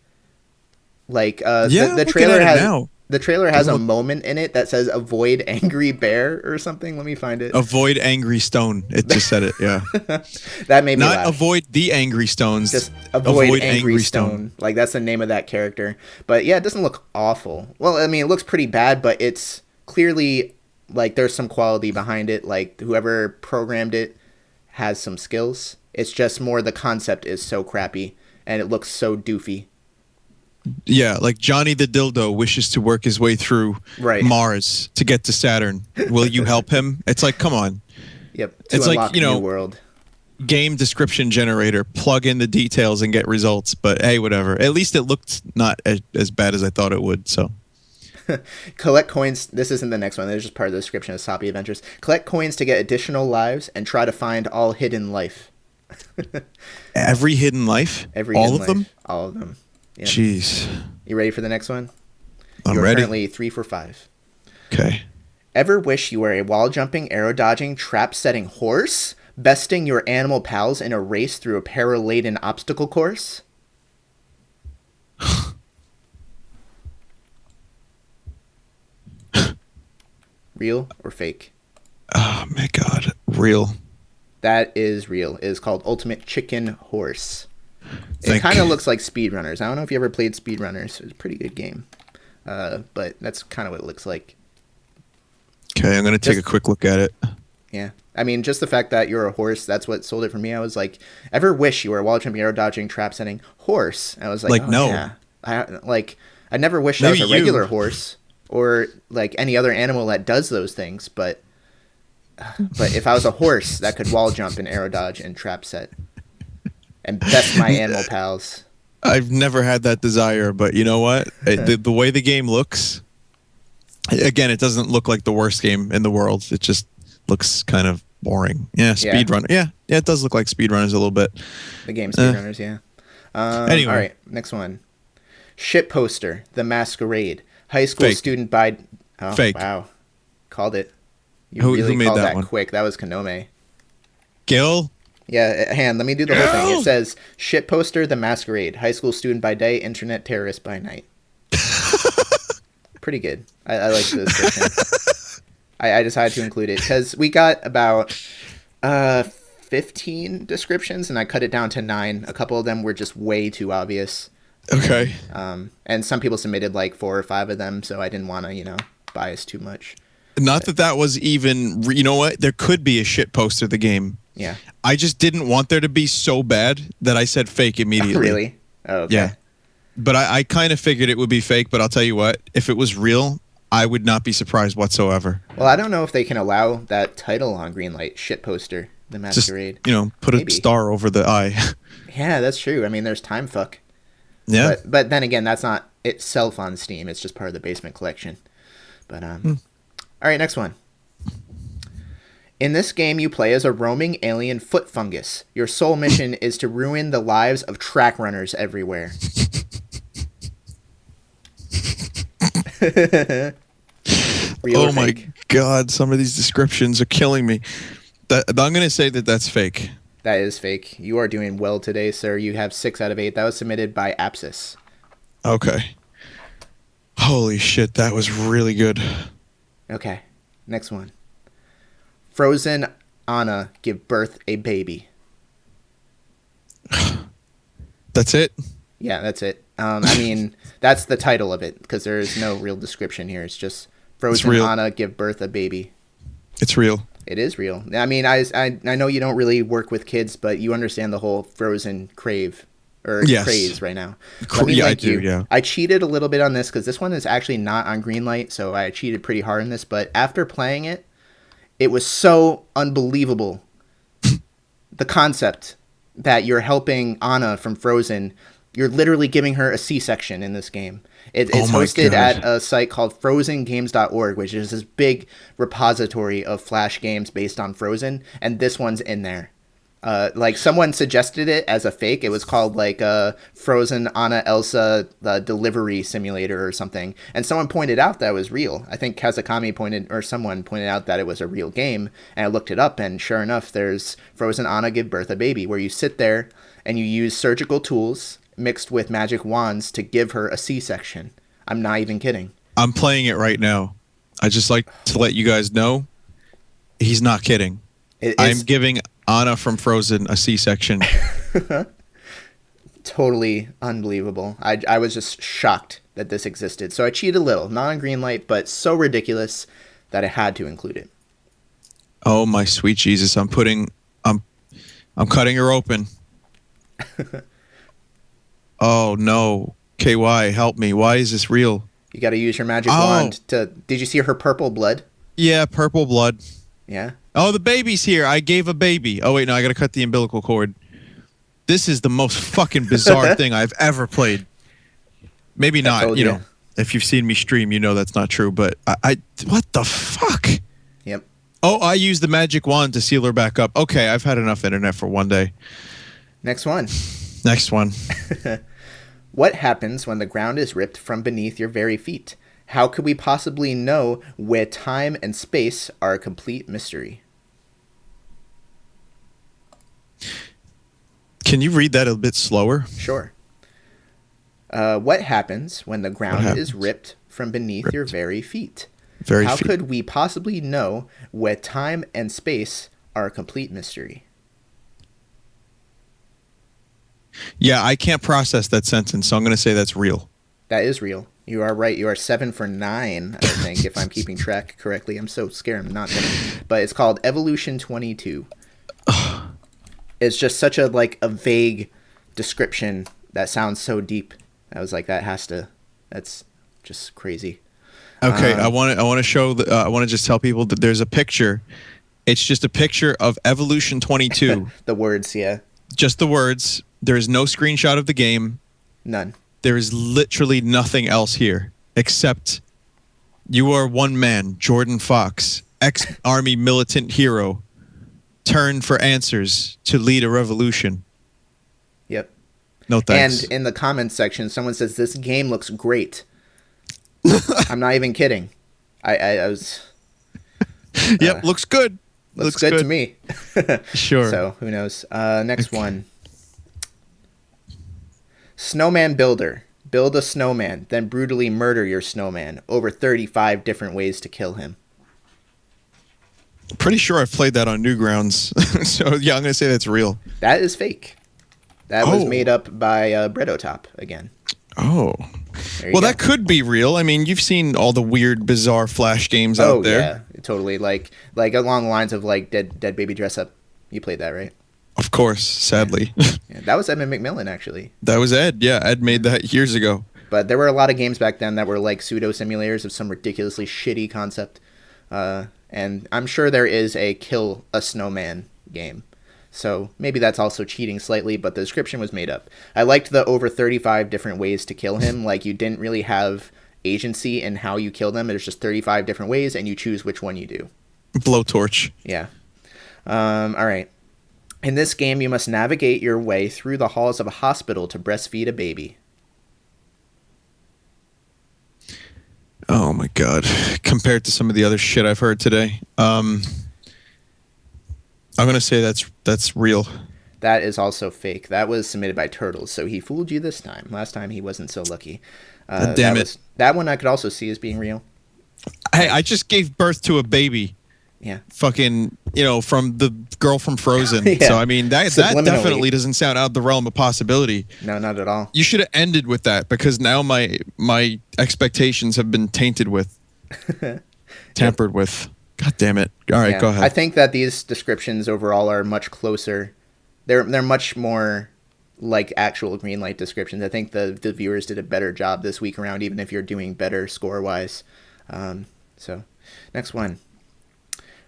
Like the trailer has a moment in it that says "Avoid angry bear" or something. Let me find it. Avoid angry stone. It just said it. Yeah. That made me Not laugh. avoid the angry stones. Just avoid angry stone. Like that's the name of that character. But yeah, it doesn't look awful. Well, I mean, it looks pretty bad, but it's clearly like there's some quality behind it. Like whoever programmed it has some skills. It's just more the concept is so crappy and it looks so doofy. Yeah, like Johnny the Dildo wishes to work his way through Mars to get to Saturn. Will you help him? It's like, come on. Yep. It's like, new world. Game description generator, plug in the details and get results. But hey, whatever. At least it looked not as bad as I thought it would. So collect coins. This isn't the next one. This is just part of the description of Soppy Adventures. Collect coins to get additional lives and try to find all hidden life. Every hidden life? All of them? All of them. Yep. Jeez. You ready for the next one? I'm ready. Currently 3 for 5. Okay. Ever wish you were a wall-jumping, arrow-dodging, trap-setting horse, besting your animal pals in a race through a peril-laden obstacle course? Real or fake? Oh, my God. Real. That is real. It is called Ultimate Chicken Horse. It kind of looks like Speedrunners. I don't know if you ever played Speedrunners. It's a pretty good game. But that's kind of what it looks like. Okay, I'm going to take a quick look at it. Yeah. I mean, just the fact that you're a horse, that's what sold it for me. I was like, ever wish you were a wall jumping, arrow dodging, trap setting horse? I was like, oh, no. Yeah. I never wished I was a regular horse or like any other animal that does those things. But if I was a horse that could wall jump and arrow dodge and trap set. And best my animal pals. I've never had that desire, but you know what? The way the game looks, again, it doesn't look like the worst game in the world. It just looks kind of boring. Yeah, Speedrunner. Yeah, it does look like Speedrunners a little bit. The game Speedrunners, yeah. Anyway. All right, next one. Shit poster, The Masquerade. High school student by... Oh, fake. Wow. Called it. Who made called that one? Quick. That was Codename. Gil? Yeah, let me do the whole thing. It says, shit poster, The Masquerade. High school student by day, internet terrorist by night. Pretty good. I like the description. I decided to include it because we got about 15 descriptions and I cut it down to 9. A couple of them were just way too obvious. Okay. And some people submitted like 4 or 5 of them, so I didn't want to, bias too much. Not that was even, you know what? There could be a shit poster of the game. Yeah. I just didn't want there to be so bad that I said fake immediately. Really? Oh, okay. Yeah. But I kind of figured it would be fake, but I'll tell you what, if it was real, I would not be surprised whatsoever. Well, I don't know if they can allow that title on Greenlight, shit poster, The Masquerade. Just, put a star over the eye. Yeah, that's true. I mean, there's time fuck. Yeah. But then again, that's not itself on Steam. It's just part of the basement collection. But, All right, next one. In this game, you play as a roaming alien foot fungus. Your sole mission is to ruin the lives of track runners everywhere. Real or Oh my fake? god, some of these descriptions are killing me. I'm going to say that that's fake. That is fake. You are doing well today, sir. You have 6 out of 8. That was submitted by Apsis. Okay. Holy shit, that was really good. Okay, next one. Frozen Anna give birth a baby. That's it? Yeah, that's it. I mean, that's the title of it because there is no real description here. It's just Frozen real. Anna give birth a baby. It's real. It is real. I mean, I know you don't really work with kids, but you understand the whole Frozen craze right now. Let me Yeah, I link do, you. yeah. I cheated a little bit on this because this one is actually not on Greenlight, so I cheated pretty hard on this. But after playing it, it was so unbelievable. The concept that you're helping Anna from Frozen, you're literally giving her a C-section in this game. It's Oh my hosted God. at a site called FrozenGames.org, which is this big repository of Flash games based on Frozen, and this one's in there. Like someone suggested it as a fake. It was called like Frozen Anna Elsa Delivery Simulator or something, and someone pointed out that it was real. I think someone pointed out that it was a real game, and I looked it up, and sure enough, there's Frozen Anna Give Birth a Baby, where you sit there and you use surgical tools mixed with magic wands to give her a C-section. I'm not even kidding. I'm playing it right now. I just like to let you guys know he's not kidding. I'm giving Anna from Frozen a C-section. Totally unbelievable. I was just shocked that this existed. So I cheated a little, not on Greenlight, but so ridiculous that I had to include it. Oh my sweet Jesus! I'm cutting her open. Oh no, KY, help me! Why is this real? You got to use your magic wand to. Did you see her purple blood? Yeah, purple blood. Yeah. Oh, the baby's here. I gave a baby. Oh wait, no, I gotta cut the umbilical cord. This is the most fucking bizarre thing I've ever played. Maybe not. You know, if you've seen me stream, you know that's not true. But I what the fuck? Yep. Oh, I used the magic wand to seal her back up. Okay, I've had enough internet for one day. Next one. Next one. What happens when the ground is ripped from beneath your very feet? How could we possibly know where time and space are a complete mystery? Can you read that a bit slower? Sure. What happens when the ground is ripped from beneath your very feet? How could we possibly know where time and space are a complete mystery? Yeah, I can't process that sentence, so I'm going to say that's real. That is real. You are right. You are 7 for 9, I think, if I'm keeping track correctly. I'm so scared I'm not gonna. But it's called Evolution 22. It's just such a vague description that sounds so deep. I was like, that's just crazy. Okay, I want to show I want to just tell people that there's a picture. It's just a picture of Evolution 22. The words, yeah. Just the words. There is no screenshot of the game. None. There is literally nothing else here except you are one man, Jordan Fox, ex-army militant hero, turned for answers to lead a revolution. Yep. No thanks. And in the comments section, someone says, this game looks great. I'm not even kidding. I was... Yep, looks good. Looks good to me. Sure. So, who knows? Next one. Snowman builder. Build a snowman, then brutally murder your snowman. Over 35 different ways to kill him. Pretty sure I've played that on Newgrounds. So, yeah, I'm going to say that's real. That is fake. That was made up by Breadotop again. Oh. Well, that could be real. I mean, you've seen all the weird, bizarre Flash games out there. Oh, yeah. Totally. Like along the lines of, Dead Baby Dress Up. You played that, right? Of course, sadly. Yeah, that was Edmund McMillan, actually. That was Ed. Yeah, Ed made that years ago. But there were a lot of games back then that were like pseudo simulators of some ridiculously shitty concept. And I'm sure there is a Kill a Snowman game. So maybe that's also cheating slightly, but the description was made up. I liked the over 35 different ways to kill him. Like, you didn't really have agency in how you kill them. There's just 35 different ways, and you choose which one you do. Blowtorch. Yeah. All right. In this game, you must navigate your way through the halls of a hospital to breastfeed a baby. Oh my god! Compared to some of the other shit I've heard today, I'm gonna say that's real. That is also fake. That was submitted by Turtles, so he fooled you this time. Last time he wasn't so lucky. Damn it! That one I could also see as being real. Hey, I just gave birth to a baby. Yeah. Fucking, from the girl from Frozen. Yeah. So I mean that Subliminally. definitely doesn't sound out of the realm of possibility. No, not at all. You should have ended with that because now my expectations have been tainted with, tampered with. God damn it! All right, Yeah. go ahead. I think that these descriptions overall are much closer. They're much more like actual Greenlight descriptions. I think the viewers did a better job this week around, even if you're doing better score wise. So, next one.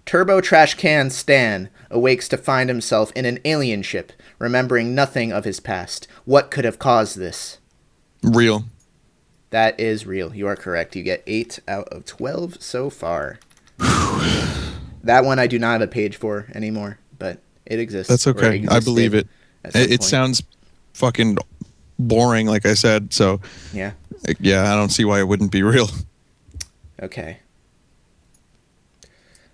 Turbo Trash Can Stan awakes to find himself in an alien ship, remembering nothing of his past. What could have caused this? Real. That is real. You are correct. You get 8 out of 12 so far. That one I do not have a page for anymore, but it exists. That's okay. I believe it. It sounds fucking boring, like I said. So yeah, I don't see why it wouldn't be real. Okay.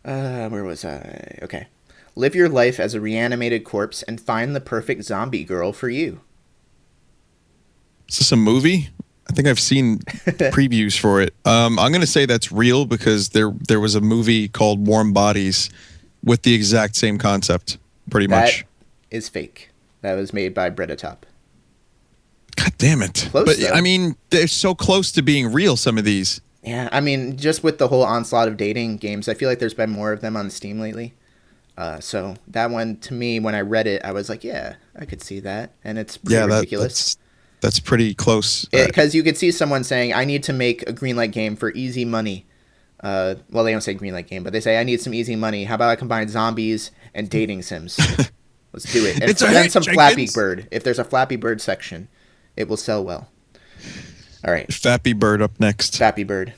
Where was I? Okay. Live your life as a reanimated corpse and find the perfect zombie girl for you. Is this a movie? I think I've seen previews for it. I'm going to say that's real because there was a movie called Warm Bodies with the exact same concept, pretty much. That is fake. That was made by Bretatop. God damn it. Close, but though. I mean, they're so close to being real, some of these. Yeah, I mean, just with the whole onslaught of dating games, I feel like there's been more of them on Steam lately. So that one, to me, when I read it, I was like, yeah, I could see that. And it's pretty ridiculous. That's pretty close. Because you could see someone saying, I need to make a Greenlight game for easy money. Well, they don't say Greenlight game, but they say, I need some easy money. How about I combine zombies and dating sims? Let's do it. And then some Flappy Bird. If there's a Flappy Bird section, it will sell well. All right. Flappy Bird up next. Flappy Bird.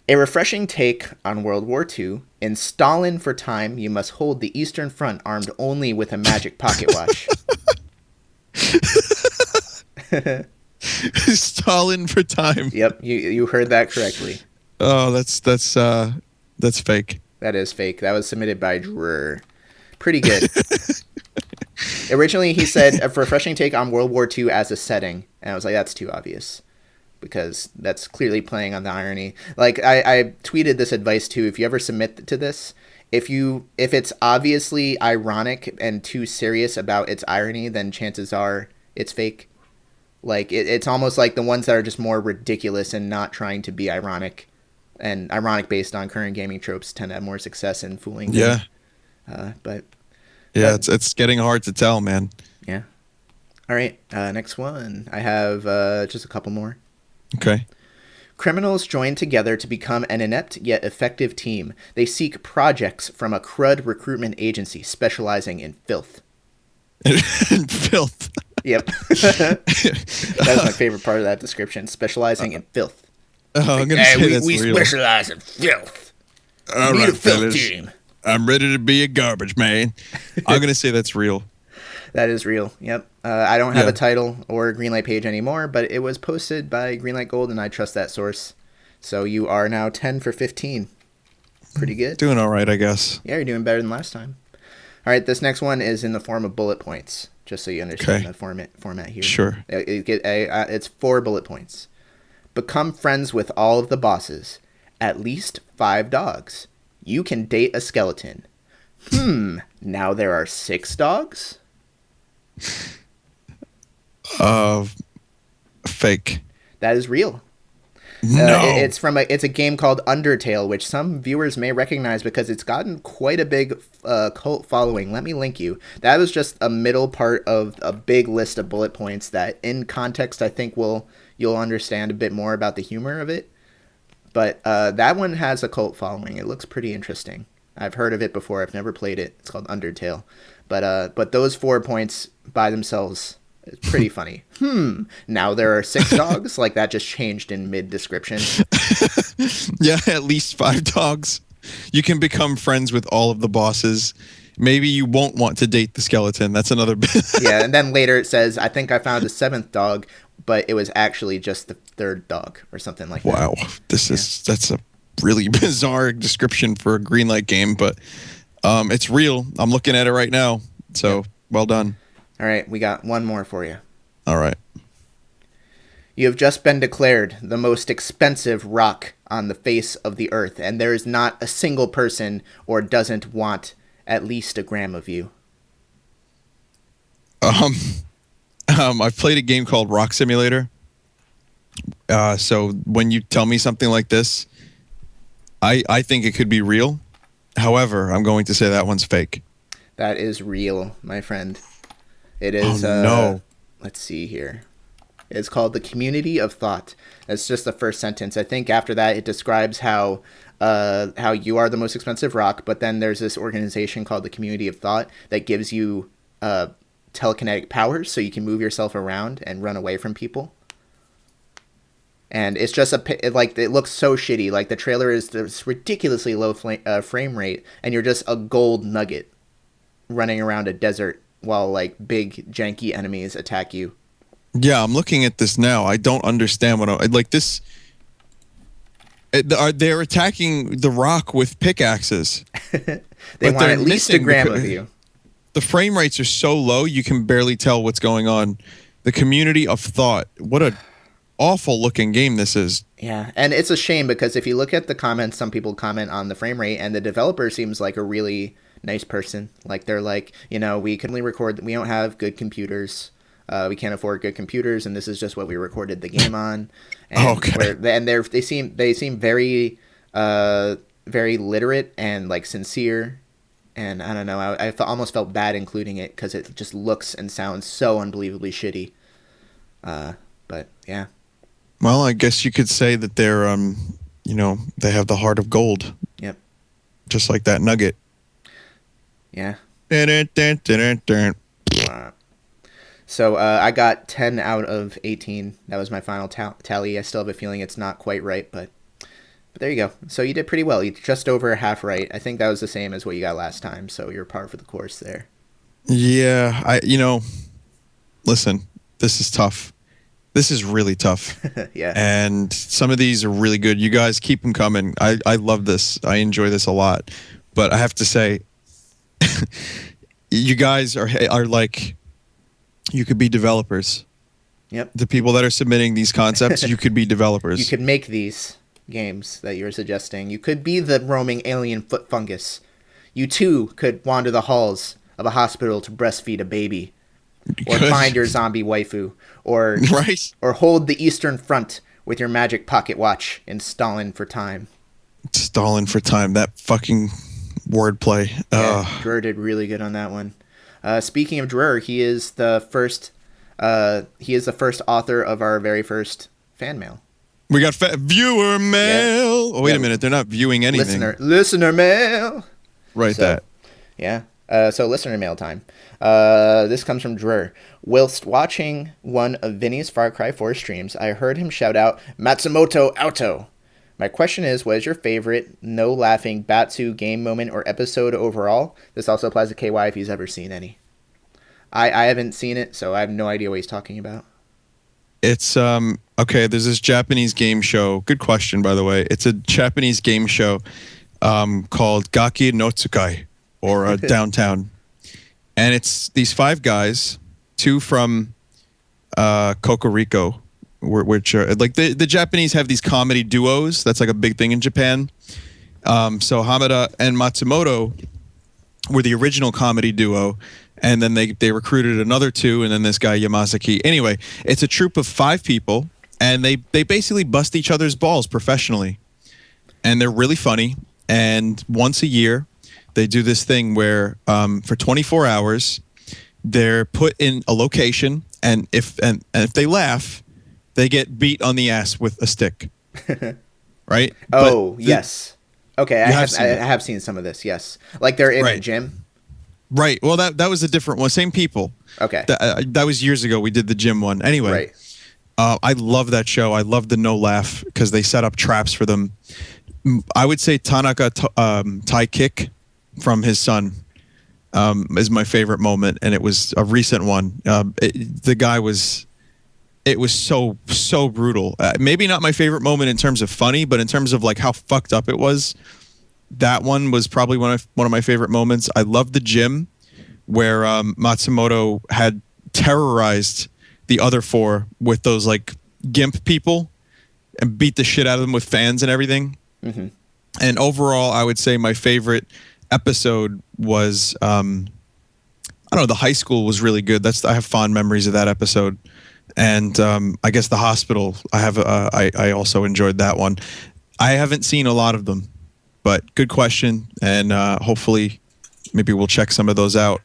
A refreshing take on World War II. In Stalin for time, you must hold the Eastern Front armed only with a magic pocket watch. Stalin for time. Yep, you heard that correctly. Oh, that's fake. That is fake. That was submitted by Drer. Pretty good. Originally, he said a refreshing take on World War II as a setting, and I was like, that's too obvious, because that's clearly playing on the irony. Like I tweeted this advice too. If you ever submit to this, if it's obviously ironic and too serious about its irony, then chances are it's fake. Like it's almost like the ones that are just more ridiculous and not trying to be ironic, and ironic based on current gaming tropes tend to have more success in fooling. Yeah. But it's getting hard to tell, man. Yeah. All right. Next one. I have just a couple more. Okay. Criminals join together to become an inept yet effective team. They seek projects from a crud recruitment agency specializing in filth. Filth. Yep. That was my favorite part of that description. Specializing in filth. I'm gonna say that's we real. specialize in filth. All Need right, a filth fellas. team. I'm ready to be a garbage man. I'm gonna say that's real. That is real. Yep. I don't have a title or a Greenlight page anymore, but it was posted by Greenlight Gold, and I trust that source. So you are now 10 for 15. Pretty good. Doing all right, I guess. Yeah, you're doing better than last time. All right, this next one is in the form of bullet points, just so you understand the format here. Sure. It's 4 bullet points. Become friends with all of the bosses. At least 5 dogs. You can date a skeleton. Now there are 6 dogs? Fake. That is real. No. It's a game called Undertale, which some viewers may recognize because it's gotten quite a big cult following. Let me link you. That was just a middle part of a big list of bullet points that, in context, I think you'll understand a bit more about the humor of it. But that one has a cult following. It looks pretty interesting. I've heard of it before. I've never played it. It's called Undertale. But those 4 points by themselves, it's pretty funny. Now there are 6 dogs? Like, that just changed in mid-description. Yeah, at least 5 dogs. You can become friends with all of the bosses. Maybe you won't want to date the skeleton. That's another bit. Yeah, and then later it says, I think I found a 7th dog, but it was actually just the third dog or something like that. Wow, that's a really bizarre description for a Greenlight game, but it's real. I'm looking at it right now. So well done. All right, we got one more for you. All right. You have just been declared the most expensive rock on the face of the earth, and there is not a single person or doesn't want at least a gram of you. I've played a game called Rock Simulator. So when you tell me something like this, I think it could be real. However, I'm going to say that one's fake. That is real, my friend. It is. Oh, no. Let's see here. It's called the Community of Thought. That's just the first sentence. I think after that it describes how you are the most expensive rock, but then there's this organization called the Community of Thought that gives you telekinetic powers so you can move yourself around and run away from people. And it's just it looks so shitty. Like the trailer is this ridiculously low frame rate, and you're just a gold nugget running around a desert while like big janky enemies attack you. Yeah, I'm looking at this now. I don't understand like this. They're attacking the rock with pickaxes. They want at least a gram of you. The frame rates are so low you can barely tell what's going on. The Community of Thought. What a awful looking game this is. Yeah, and it's a shame because if you look at the comments, some people comment on the frame rate, and the developer seems like a really nice person. Like they're like, we can only record. We don't have good computers. We can't afford good computers, and this is just what we recorded the game on. And they seem very, very literate and like sincere. And I don't know, I almost felt bad including it because it just looks and sounds so unbelievably shitty. But yeah. Well, I guess you could say that they're, they have the heart of gold. Yep. Just like that nugget. Yeah. So I got 10 out of 18. That was my final tally. I still have a feeling it's not quite right, but there you go. So you did pretty well. You just over half right. I think that was the same as what you got last time, so you're par for the course there. Yeah, listen, this is tough. This is really tough. Yeah. And some of these are really good. You guys keep them coming. I love this. I enjoy this a lot. But I have to say, you guys are like, you could be developers. Yep. The people that are submitting these concepts, you could be developers. You could make these games that you're suggesting. You could be the roaming alien foot fungus. You too could wander the halls of a hospital to breastfeed a baby. Or find your zombie waifu. Or right. Or hold the Eastern Front with your magic pocket watch and Stalin for time. Stalin for time. That fucking wordplay. Yeah, Drur did really good on that one. Speaking of Drur, he is the first author of our very first fan mail. We got viewer mail. Yeah. Oh, wait a minute. They're not viewing anything. Listener mail. Right, that. Yeah. So listener mail time. This comes from Drur. Whilst watching one of Vinny's Far Cry 4 streams, I heard him shout out, Matsumoto Auto. My question is, what is your favorite no-laughing Batsu game moment or episode overall? This also applies to KY if he's ever seen any. I haven't seen it, so I have no idea what he's talking about. It's, okay, there's this Japanese game show. Good question, by the way. It's a Japanese game show called Gaki no Tsukai, or Downtown. And it's these 5 guys, 2 from Cocorico, which are like the Japanese have these comedy duos. That's like a big thing in Japan. So Hamada and Matsumoto were the original comedy duo, and then they recruited another 2, and then this guy Yamazaki. Anyway, it's a troupe of 5 people, and they basically bust each other's balls professionally, and they're really funny. And once a year, they do this thing where for 24 hours, they're put in a location, and if they laugh, they get beat on the ass with a stick. Right? Oh, yes. Okay, I have seen some of this, yes. Like they're in a gym? Right. Well, that was a different one. Same people. Okay. That was years ago. We did the gym one. Anyway, I love that show. I love the no laugh because they set up traps for them. I would say Tanaka Thai kick from his son is my favorite moment, and it was a recent one. The guy was it was so brutal. Maybe not my favorite moment in terms of funny, but in terms of like how fucked up it was, that one was probably one of my favorite moments. I love the gym where Matsumoto had terrorized the other four with those like gimp people and beat the shit out of them with fans and everything. Mm-hmm. And overall, I would say my favorite episode was I don't know, the high school was really good. I have fond memories of that episode. And I guess the hospital, I also enjoyed that one. I haven't seen a lot of them, but good question. And hopefully maybe we'll check some of those out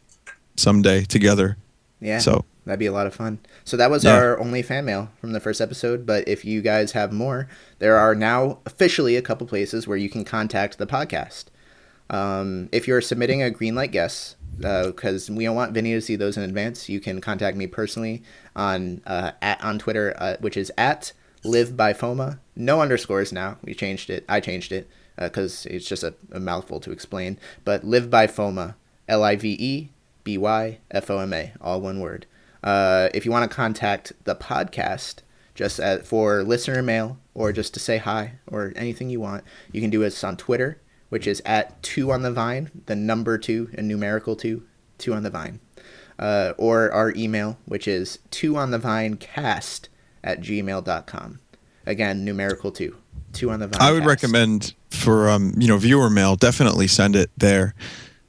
someday together. Yeah, so that'd be a lot of fun. So that was our only fan mail from the first episode. But if you guys have more, there are now officially a couple places where you can contact the podcast. If you're submitting a Greenlight Guess, because we don't want Vinny to see those in advance, you can contact me personally on Twitter, which is at livebyfoma. No underscores now. We changed it. I changed it because it's just a mouthful to explain. But livebyfoma, LIVEBYFOMA, all one word. If you want to contact the podcast just for listener mail or just to say hi or anything you want, you can do it on Twitter, which is at 2onthevine, the number 2 and numerical 2 on the vine. Or our email, which is 2onthevinecast@gmail.com. Again, numerical 2 on the vine. I would recommend for viewer mail, definitely send it there.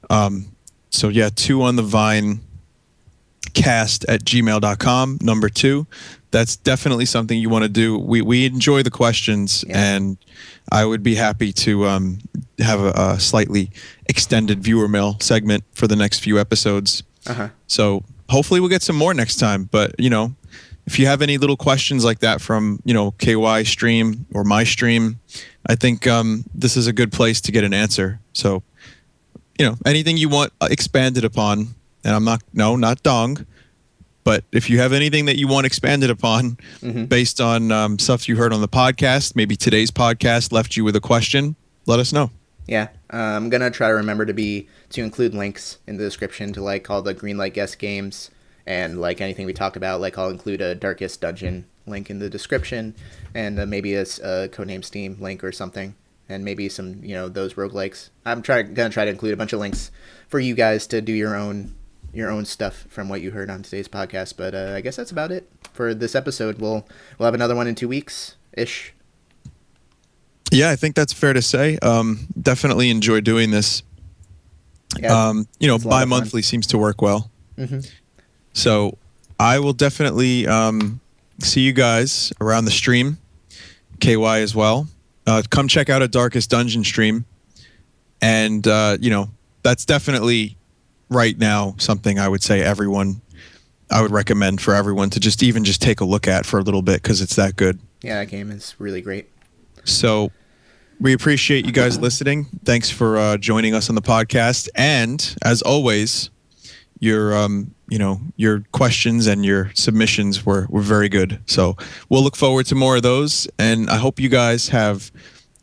So yeah, 2onthevinecast@gmail.com, number 2. That's definitely something you want to do. We enjoy the questions, and I would be happy to have a slightly extended viewer mail segment for the next few episodes. So hopefully we'll get some more next time. But if you have any little questions like that from KY stream or my stream, I think this is a good place to get an answer. So anything you want expanded upon, and I'm not dong. But if you have anything that you want expanded upon based on stuff you heard on the podcast, maybe today's podcast left you with a question, let us know. Yeah, I'm going to try to remember to include links in the description to like all the Greenlight Guess games and like anything we talked about. Like I'll include a Darkest Dungeon link in the description and maybe a Codename Steam link or something. And maybe some, those roguelikes. I'm going to try to include a bunch of links for you guys to do your own stuff from what you heard on today's podcast. But I guess that's about it for this episode. We'll have another one in 2 weeks ish. Yeah, I think that's fair to say. Definitely enjoy doing this. Yeah, bi-monthly seems to work well. So I will definitely see you guys around the stream, KY as well. Come check out a Darkest Dungeon stream. And, that's definitely right now something I would say I would recommend for everyone to just take a look at for a little bit because it's that good. Yeah, that game is really great. So we appreciate you guys listening. Thanks for joining us on the podcast. And as always, your questions and your submissions were very good. So we'll look forward to more of those. And I hope you guys have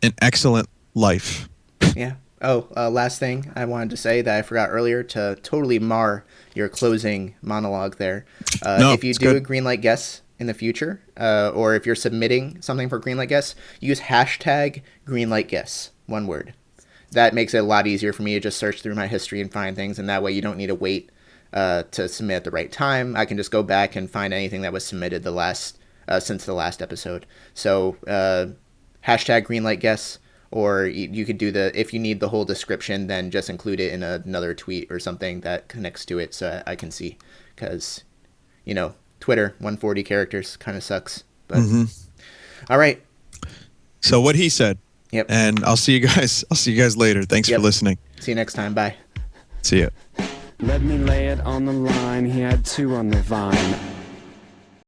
an excellent life. Yeah. Oh, last thing I wanted to say that I forgot earlier to totally mar your closing monologue there. If you do a Greenlight Guess in the future, or if you're submitting something for Greenlight Guess, use hashtag Greenlight Guess, one word. That makes it a lot easier for me to just search through my history and find things, and that way you don't need to wait to submit at the right time. I can just go back and find anything that was submitted since the last episode. So hashtag Greenlight Guess. Or you could do if you need the whole description, then just include it in another tweet or something that connects to it so I can see. Because, Twitter, 140 characters kind of sucks. But all right. So what he said. Yep. And I'll see you guys later. Thanks for listening. See you next time. Bye. See ya. Let me lay it on the line. He had 2 on the vine.